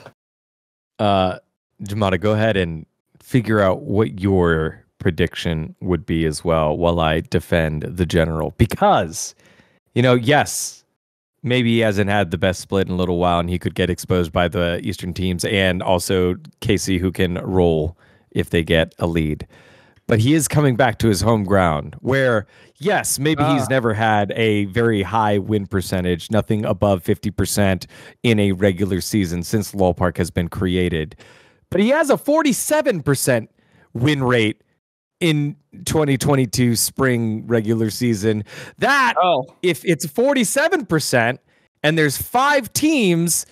Jamada, go ahead and figure out what your prediction would be as well while I defend the general. Because, yes, maybe he hasn't had the best split in a little while and he could get exposed by the Eastern teams and also KC, who can roll if they get a lead. But he is coming back to his home ground where, yes, maybe he's never had a very high win percentage, nothing above 50% in a regular season since LoL Park has been created. But he has a 47% win rate in 2022 spring regular season. If it's 47% and there's 5 teams,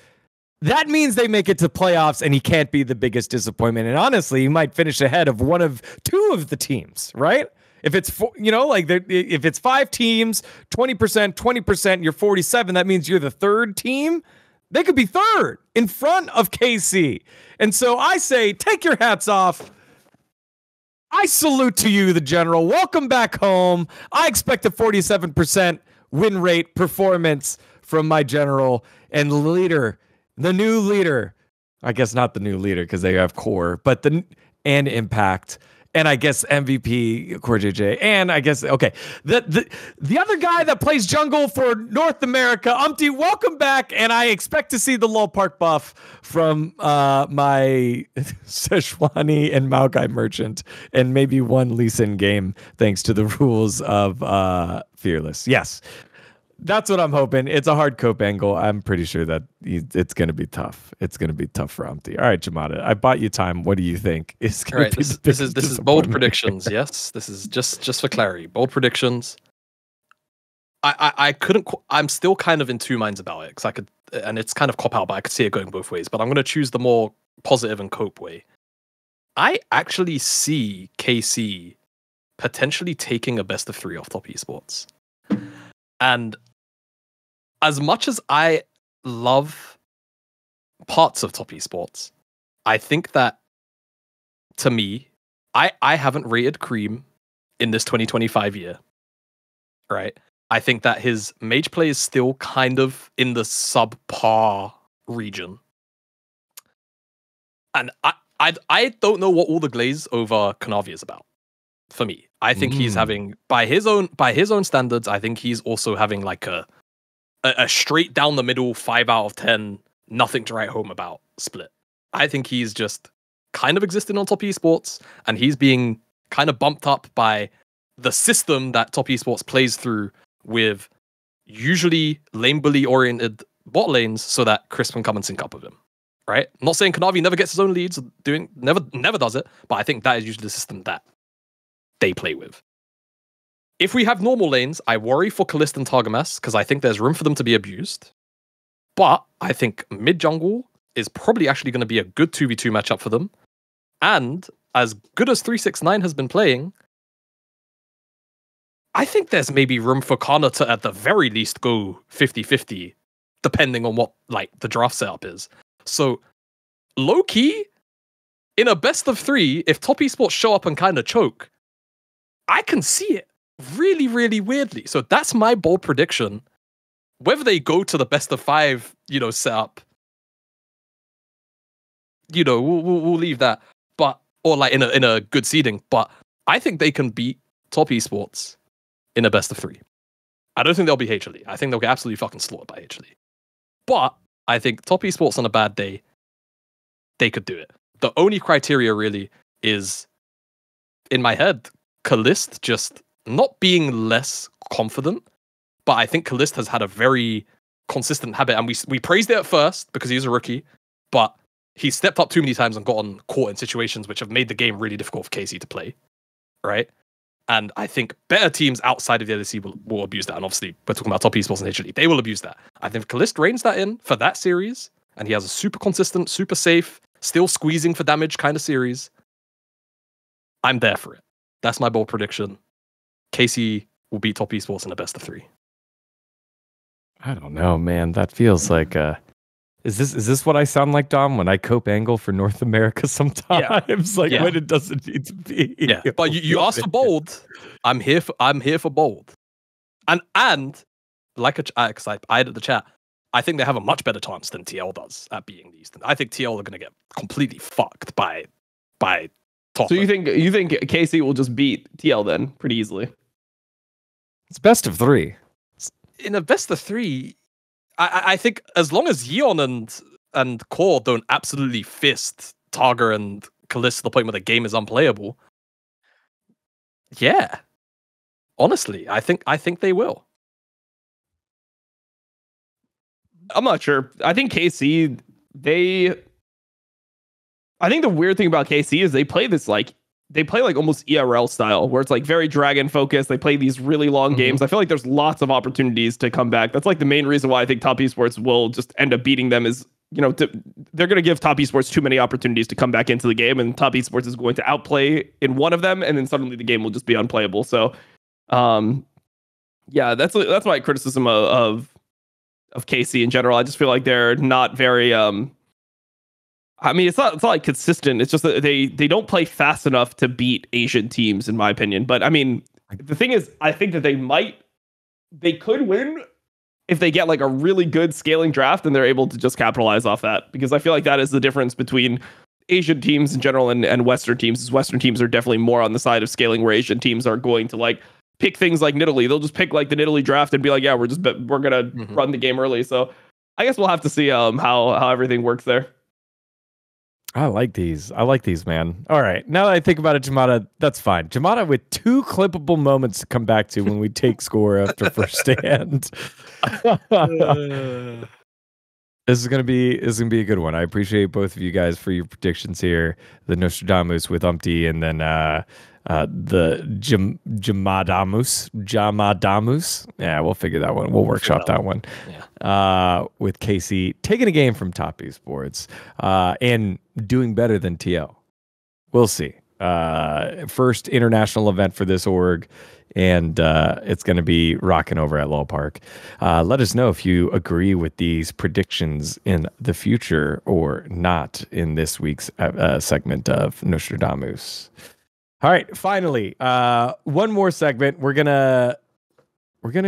that means they make it to playoffs and he can't be the biggest disappointment. And honestly, he might finish ahead of one of 2 of the teams, right? If it's, if it's 5 teams, 20%, you're 47, that means you're the 3rd team. They could be 3rd in front of KC. And so I say, take your hats off. I salute to you, the general. Welcome back home. I expect a 47% win rate performance from my general and leader. The new leader, I guess not the new leader because they have core, but and impact, and I guess MVP core JJ, and I guess the other guy that plays jungle for North America, Umpty. Welcome back, and I expect to see the LoL Park buff from my Szechuani and Maokai merchant, and maybe one Lee Sin game thanks to the rules of Fearless. Yes. That's what I'm hoping. It's a hard cope angle. I'm pretty sure that it's going to be tough. It's going to be tough for Umpty. All right, Jamada, I bought you time. What do you think? This is bold predictions. Yes, this is just for clarity. Bold predictions. I couldn't. I'm still kind of in two minds about it because I could, and it's kind of cop out, but I could see it going both ways. But I'm going to choose the more positive and cope way. I actually see KC potentially taking a best of 3 off Top Esports, and as much as I love parts of Top Esports, I think that to me, I haven't rated Cream in this 2025 year, right? I think that his mage play is still kind of in the subpar region. And I don't know what all the glaze over Kanavi is about. For me, I think he's having by his own standards, I think he's also having like a straight down the middle 5 out of 10, nothing to write home about split. I think he's just kind of existing on Top Esports, and he's being kind of bumped up by the system that Top Esports plays through with usually lane bully oriented bot lanes so that Chris can come and sync up with him. Right? I'm not saying Kanavi never gets his own leads, never does it, but I think that is usually the system that they play with. If we have normal lanes, I worry for Kalist and Targamas because I think there's room for them to be abused. But I think mid jungle is probably actually going to be a good 2v2 matchup for them. And as good as 369 has been playing, I think there's maybe room for Kana to at the very least go 50-50, depending on what like the draft setup is. So low key, in a best of 3, if Top Esports show up and kind of choke, I can see it really, really weirdly. So that's my bold prediction. Whether they go to the best of 5, setup, we'll leave that. But or like in a good seeding. But I think they can beat Top Esports in a best of 3. I don't think they'll be HLE. I think they'll get absolutely fucking slaughtered by HLE. But I think Top Esports on a bad day, they could do it. The only criteria really is, in my head, Kalist just not being less confident, but I think Kalist has had a very consistent habit, and we praised it at first because he's a rookie, but he stepped up too many times and gotten caught in situations which have made the game really difficult for KC to play, right? And I think better teams outside of the LEC will abuse that. And obviously, we're talking about Top Esports and HLE. They will abuse that. I think if Kalist reins that in for that series, and he has a super consistent, super safe, still squeezing for damage kind of series, I'm there for it. That's my bold prediction. KC will beat Top Esports in a best of 3. I don't know, man. That feels like is this what I sound like, Dom, when I cope angle for North America sometimes? Yeah. When it doesn't need to be. Yeah. But you asked for bold. I'm here for bold. And like because I added the chat, I think they have a much better chance than TL does at beating these. I think TL are gonna get completely fucked by top. So you think KC will just beat TL then pretty easily? It's best of 3. In a best of 3, I think as long as Yeon and Core don't absolutely fist Targa and Kalist to the point where the game is unplayable, yeah. Honestly, I think they will. I'm not sure. I think KC, I think the weird thing about KC is they play like almost ERL style, where it's like very dragon focused. They play these really long games. I feel like there's lots of opportunities to come back. That's like the main reason why I think Top Esports will just end up beating them is, they're going to give Top Esports too many opportunities to come back into the game, and Top Esports is going to outplay in one of them, and then suddenly the game will just be unplayable. So, yeah, that's my criticism of KC in general. I just feel like they're not very I mean, it's not like consistent. It's just that they don't play fast enough to beat Asian teams, in my opinion. But I mean, the thing is, I think that they could win if they get like a really good scaling draft and they're able to just capitalize off that. Because I feel like that is the difference between Asian teams in general and Western teams. Is Western teams are definitely more on the side of scaling, where Asian teams are going to like pick things like Nidalee. They'll just pick like the Nidalee draft and be like, yeah, we're gonna run the game early. So I guess we'll have to see how everything works there. I like these, man. All right. Now that I think about it, Jamada, that's fine. Jamada with 2 clippable moments to come back to when we take score after first stand. This is gonna be a good one. I appreciate both of you guys for your predictions here. The Nostradomus with Umpty, and then Jamadamus. Yeah, we'll figure that one. We'll workshop that one. Yeah. With KC taking a game from top esports and doing better than TL. We'll see. First international event for this org, and it's going to be rocking over at Lowell Park. Let us know if you agree with these predictions in the future or not in this week's segment of Nostradomus. All right, finally, one more segment. We're gonna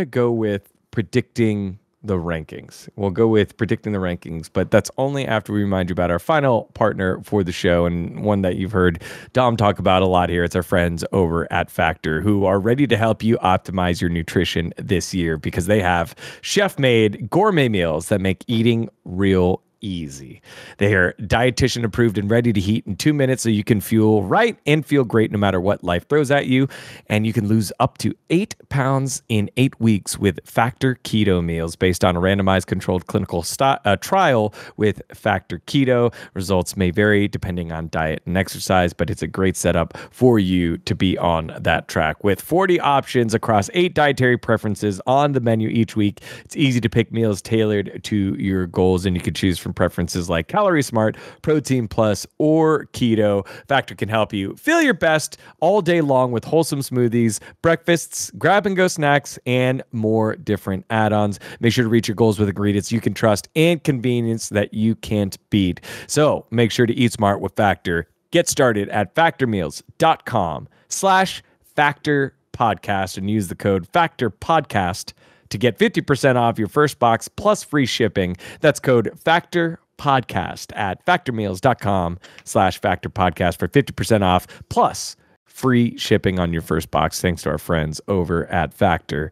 go with predicting the rankings. We'll go with predicting the rankings, but that's only after we remind you about our final partner for the show, and one that you've heard Dom talk about a lot here. It's our friends over at Factor, who are ready to help you optimize your nutrition this year because they have chef-made gourmet meals that make eating real easy. They are dietitian approved and ready to heat in 2 minutes so you can fuel right and feel great no matter what life throws at you. And you can lose up to 8 pounds in 8 weeks with Factor Keto meals based on a randomized controlled clinical trial with Factor Keto. Results may vary depending on diet and exercise, but it's a great setup for you to be on that track. With 40 options across 8 dietary preferences on the menu each week, it's easy to pick meals tailored to your goals, and you can choose from preferences like Calorie Smart, Protein Plus, or Keto. Factor can help you feel your best all day long with wholesome smoothies, breakfasts, grab-and-go snacks, and more different add-ons. Make sure to reach your goals with ingredients you can trust and convenience that you can't beat. So make sure to eat smart with Factor. Get started at factormeals.com/Factor Podcast and use the code Factor Podcast to get 50% off your first box plus free shipping. That's code Factor Podcast at factormeals.com/Factor Podcast for 50% off plus free shipping on your first box. Thanks to our friends over at Factor.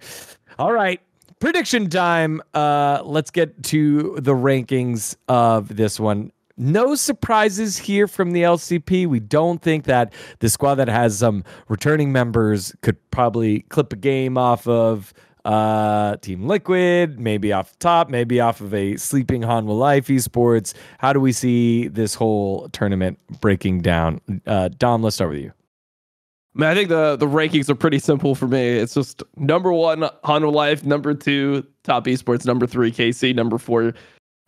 All right, prediction time. Let's get to the rankings of this one. No surprises here from the LCP. We don't think that the squad that has some returning members could probably clip a game off of Team Liquid, maybe off the top, maybe off of a sleeping Hanwha Life esports. How do we see this whole tournament breaking down? Dom, let's start with you. Man, I think the rankings are pretty simple for me. It's just number 1, Hanwha Life, number 2, Top Esports, number 3, KC, number 4,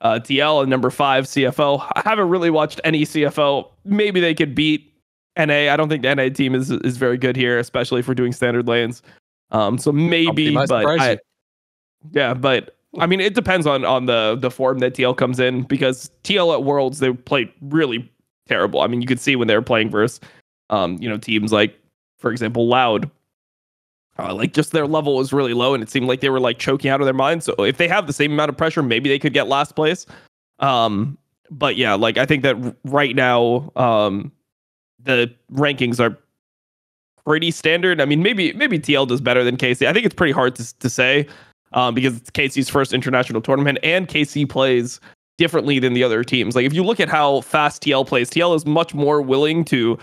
TL, and number 5, CFO. I haven't really watched any CFO. Maybe they could beat NA. I don't think the NA team is very good here, especially if we're doing standard lanes. So maybe, but but I mean, it depends on the form that TL comes in, because TL at Worlds, they played really terrible. I mean, you could see when they were playing versus, teams like, for example, Loud, like just their level was really low, and it seemed like they were like choking out of their minds. So if they have the same amount of pressure, maybe they could get last place. But yeah, like I think that right now, the rankings are pretty standard. I mean, maybe TL does better than KC. I think it's pretty hard to say because it's KC's first international tournament, and KC plays differently than the other teams. Like if you look at how fast TL plays, TL is much more willing to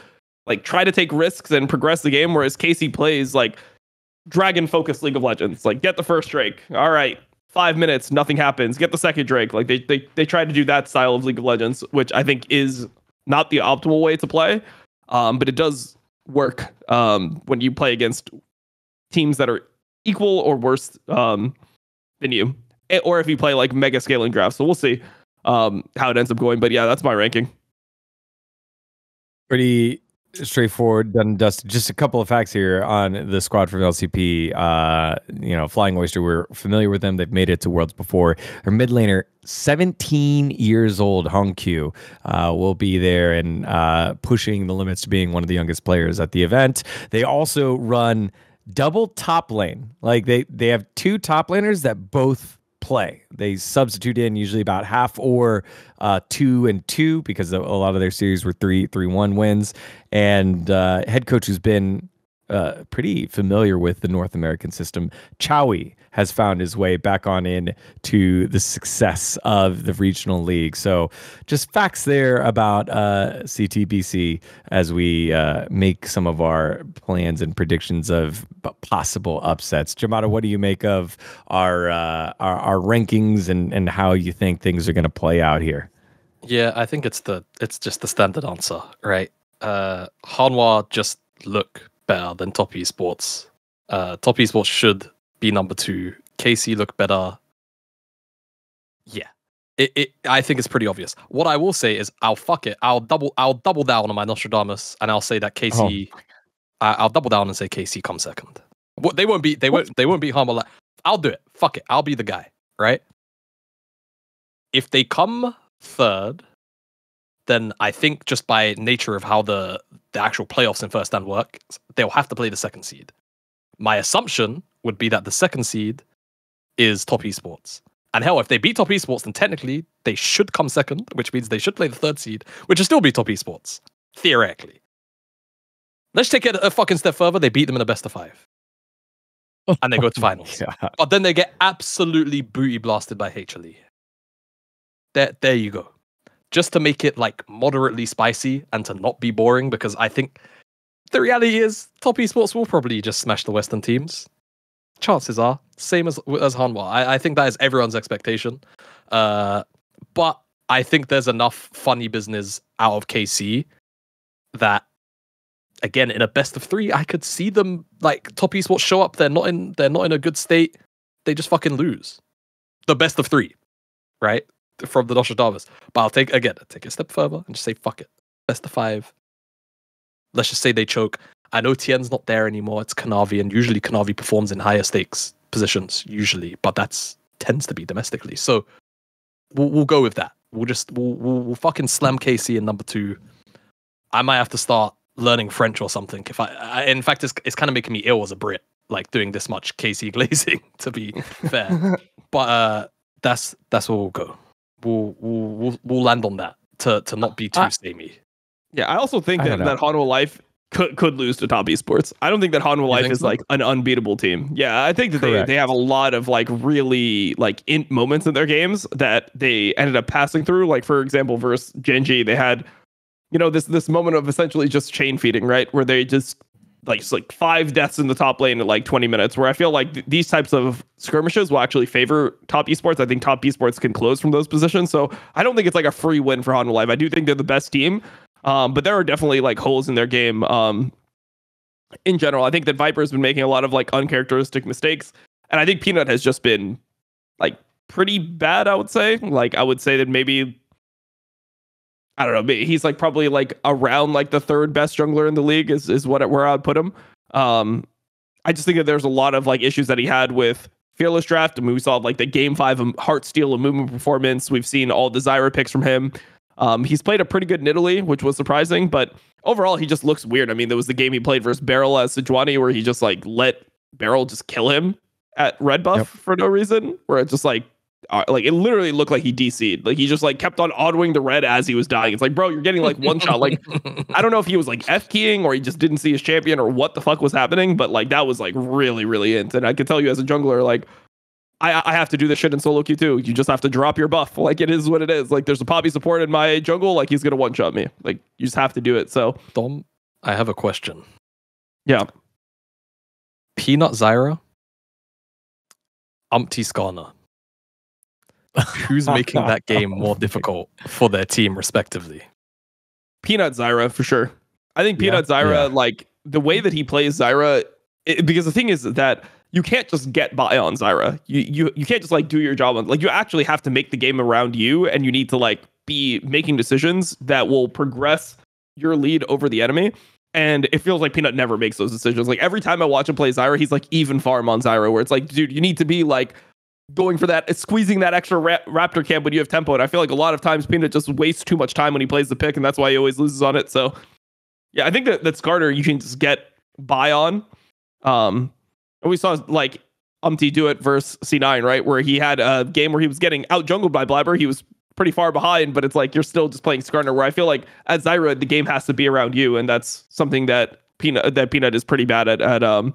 like try to take risks and progress the game, whereas KC plays like dragon focused League of Legends. Like get the first Drake, all right, 5 minutes, nothing happens. Get the second Drake. Like they try to do that style of League of Legends, which I think is not the optimal way to play, but it does work when you play against teams that are equal or worse than you, or if you play like mega scaling drafts. So we'll see how it ends up going, but yeah, that's my ranking. Pretty straightforward, done and dusted. Just a couple of facts here on the squad from LCP. Flying Oyster, we're familiar with them. They've made it to Worlds before. Their mid laner, 17 years old, Hong Q, will be there and pushing the limits to being one of the youngest players at the event. They also run double top lane. Like they have 2 top laners that both play. They substitute in usually about half or 2 and 2 because a lot of their series were 3-1 wins. And head coach who's been pretty familiar with the North American system, Chowie, has found his way back on in to the success of the regional league. So just facts there about CTBC as we make some of our plans and predictions of possible upsets. Jamada, what do you make of our rankings and how you think things are going to play out here? Yeah, I think it's just the standard answer, right? Hanwha just look better than top esports. Top esports should be number 2. KC look better. Yeah. I think it's pretty obvious. What I will say is I'll double down on my Nostradamus, and I'll say that KC. I'll double down and say KC comes second. They won't beat Humble. I'll do it. Fuck it. I'll be the guy. Right. If they come third, then I think just by nature of how the actual playoffs in first stand work, they'll have to play the second seed. My assumption would be that the second seed is top esports. And hell, if they beat top esports, then technically they should come second, which means they should play the third seed, which will still be top esports, theoretically. Let's take it a fucking step further. They beat them in a best of 5. And they go to finals. But then they get absolutely booty blasted by HLE. There you go. Just to make it like moderately spicy and to not be boring, because I think the reality is top esports will probably just smash the Western teams. Chances are same as Hanwha. I think that is everyone's expectation. But I think there's enough funny business out of KC that, again, in a best of 3, I could see them like top esports show up. They're not in a good state. They just fucking lose. The best of 3, right? From the Nostradamus. But I'll take a step further and just say fuck it. Best of 5. Let's just say they choke. I know Tien's not there anymore. It's Kanavi, and usually Kanavi performs in higher stakes positions, usually, but that's tends to be domestically. So we'll go with that. We'll fucking slam KC in number 2. I might have to start learning French or something. If I in fact, it's kind of making me ill as a Brit, like doing this much KC glazing. To be fair, but that's where we'll go. We'll land on that to not be too samey. Yeah, I also think that Hanwha Life could lose to top esports. I don't think that Hanwha Life is like an unbeatable team. Yeah, I think that they have a lot of like really like moments in their games that they ended up passing through. Like for example, versus GenG, they had this moment of essentially just chain feeding, right, where they just like 5 deaths in the top lane in like 20 minutes. Where I feel like these types of skirmishes will actually favor top esports. I think top esports can close from those positions. So I don't think it's like a free win for Hanwha Life. I do think they're the best team. But there are definitely like holes in their game. In general, I think that Viper has been making a lot of like uncharacteristic mistakes, and I think Peanut has just been like pretty bad. I would say that maybe, I don't know, he's like probably like around like the 3rd best jungler in the league is where I'd put him. I just think that there's a lot of like issues that he had with Fearless Draft. I mean, we saw like the Game 5 Heartsteel and movement performance. We've seen all the Zyra picks from him. He's played a pretty good Nidalee, which was surprising, but overall he just looks weird. I mean, there was the game he played versus Beryl as Sejuani where he just like let Beryl just kill him at red buff for no reason, where it just like it literally looked like he DC'd. Like he just like kept on autoing the red as he was dying. It's like, bro, you're getting like one shot. Like, I don't know if he was like F-keying or he just didn't see his champion or what the fuck was happening, but like that was like really, really int. And I can tell you as a jungler, like, I have to do this shit in solo queue too. You just have to drop your buff. Like it is what it is. Like there's a Poppy support in my jungle. Like he's gonna one shot me. Like you just have to do it. So Dom, I have a question. Yeah. Peanut Zyra, Umpty Skarner. Who's making that game more difficult for their team respectively? Peanut Zyra for sure. I think Peanut Zyra, like the way that he plays Zyra, because the thing is that you can't just get by on Zyra. You can't just like do your job on, like you actually have to make the game around you, and you need to like be making decisions that will progress your lead over the enemy. And it feels like Peanut never makes those decisions. Like every time I watch him play Zyra, he's like even farm on Zyra, where it's like, dude, you need to be like going for that, squeezing that extra Raptor camp when you have tempo. And I feel like a lot of times Peanut just wastes too much time when he plays the pick, and that's why he always loses on it. So yeah, I think that Skarner you can just get by on. We saw like Umpty do it versus C9, right? Where he had a game where he was getting out jungled by Blabber. He was pretty far behind, but it's like you're still just playing Skarner, where I feel like at Zyra, the game has to be around you. And that's something that Peanut is pretty bad at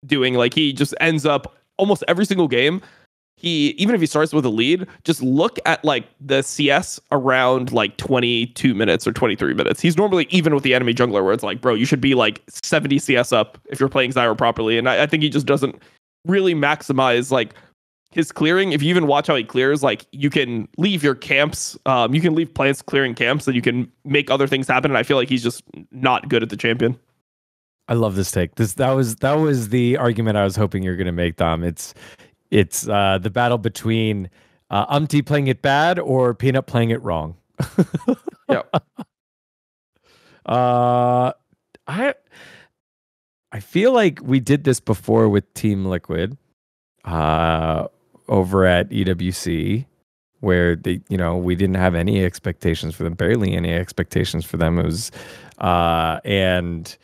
doing. Like he just ends up almost every single game. Even if he starts with a lead, just look at like the CS around like 22 minutes or 23 minutes. He's normally even with the enemy jungler, where it's like, bro, you should be like 70 CS up if you're playing Zyra properly. And I think he just doesn't really maximize like his clearing. If you even watch how he clears, like you can leave your camps, you can leave plants clearing camps, and you can make other things happen. And I feel like he's just not good at the champion. I love this take. That was the argument I was hoping you were going to make, Dom. It's the battle between Umti playing it bad or Peanut playing it wrong. Yep. I feel like we did this before with Team Liquid over at EWC, where we didn't have any expectations for them, barely any expectations for them. It was and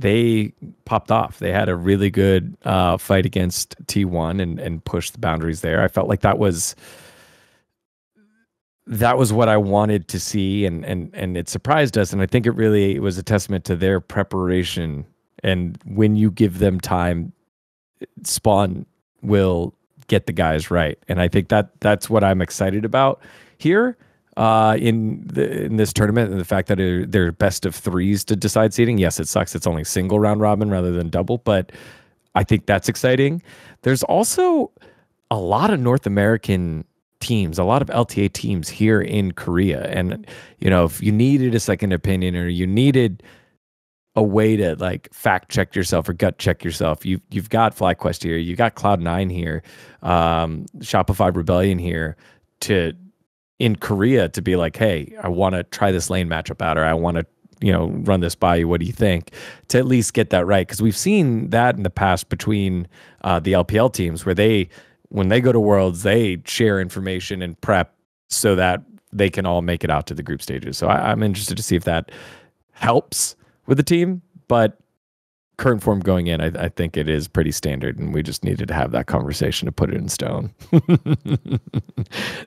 they popped off. They had a really good fight against T1 and pushed the boundaries there. I felt like that was what I wanted to see, and it surprised us. And I think it really was a testament to their preparation. And when you give them time, Spawn will get the guys right. And I think that's what I'm excited about here in this tournament, and the fact that they're best of threes to decide seeding. Yes, it sucks. It's only single round robin rather than double, but I think that's exciting. There's also a lot of North American teams, a lot of LTA teams here in Korea. And, if you needed a second opinion or you needed a way to like fact check yourself or gut check yourself, you've got FlyQuest here, you got Cloud9 here, Shopify Rebellion here in Korea to be like, hey, I want to try this lane matchup out, or I want to run this by you. What do you think? To at least get that right, because we've seen that in the past between the LPL teams where when they go to Worlds, they share information and prep so that they can all make it out to the group stages. So I'm interested to see if that helps with the team, but current form going in, I think it is pretty standard, and we just needed to have that conversation to put it in stone.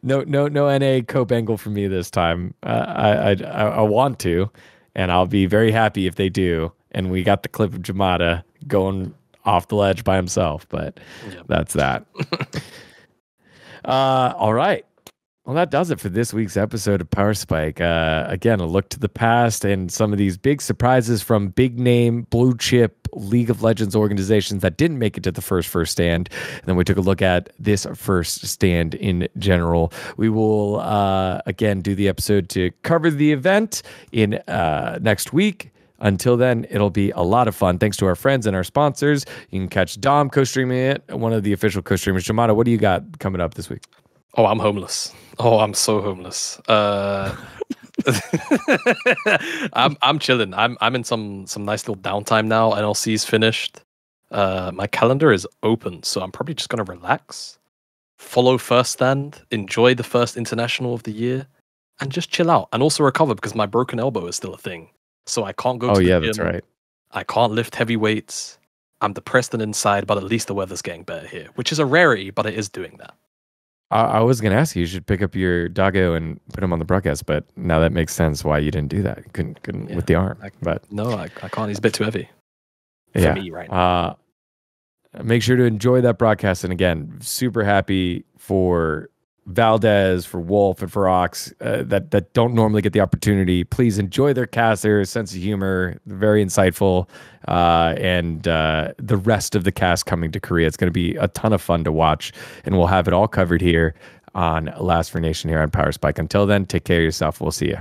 No NA Cope angle for me this time. I want to, and I'll be very happy if they do. And we got the clip of Jamada going off the ledge by himself, but that's that. All right. Well, that does it for this week's episode of Power Spike. Again, a look to the past and some of these big surprises from big name, blue chip League of Legends organizations that didn't make it to the first stand. And then we took a look at this first stand in general. We will, again, do the episode to cover the event in next week. Until then, it'll be a lot of fun. Thanks to our friends and our sponsors. You can catch Dom co-streaming it, one of the official co-streamers. Jamada, what do you got coming up this week? Oh, I'm homeless. Oh, I'm so homeless. I'm chilling. I'm in some nice little downtime now. NLC's finished. My calendar is open, so I'm probably just gonna relax, follow first stand, enjoy the first international of the year, and just chill out. And also recover, because my broken elbow is still a thing. So I can't go to the gym. That's right. I can't lift heavy weights. I'm depressed and inside, but at least the weather's getting better here, which is a rarity, but it is doing that. I was going to ask you should pick up your doggo and put him on the broadcast, but now that makes sense why you didn't do that. You couldn't with the arm. I can't. He's a bit too heavy for me right now. Make sure to enjoy that broadcast. And again, super happy for Valdez, for Wolf, and for Ox that don't normally get the opportunity. Please enjoy their cast, their sense of humor, very insightful, and the rest of the cast coming to Korea. It's going to be a ton of fun to watch, and we'll have it all covered here on Last for Nation here on Power Spike. Until then, take care of yourself. We'll see you.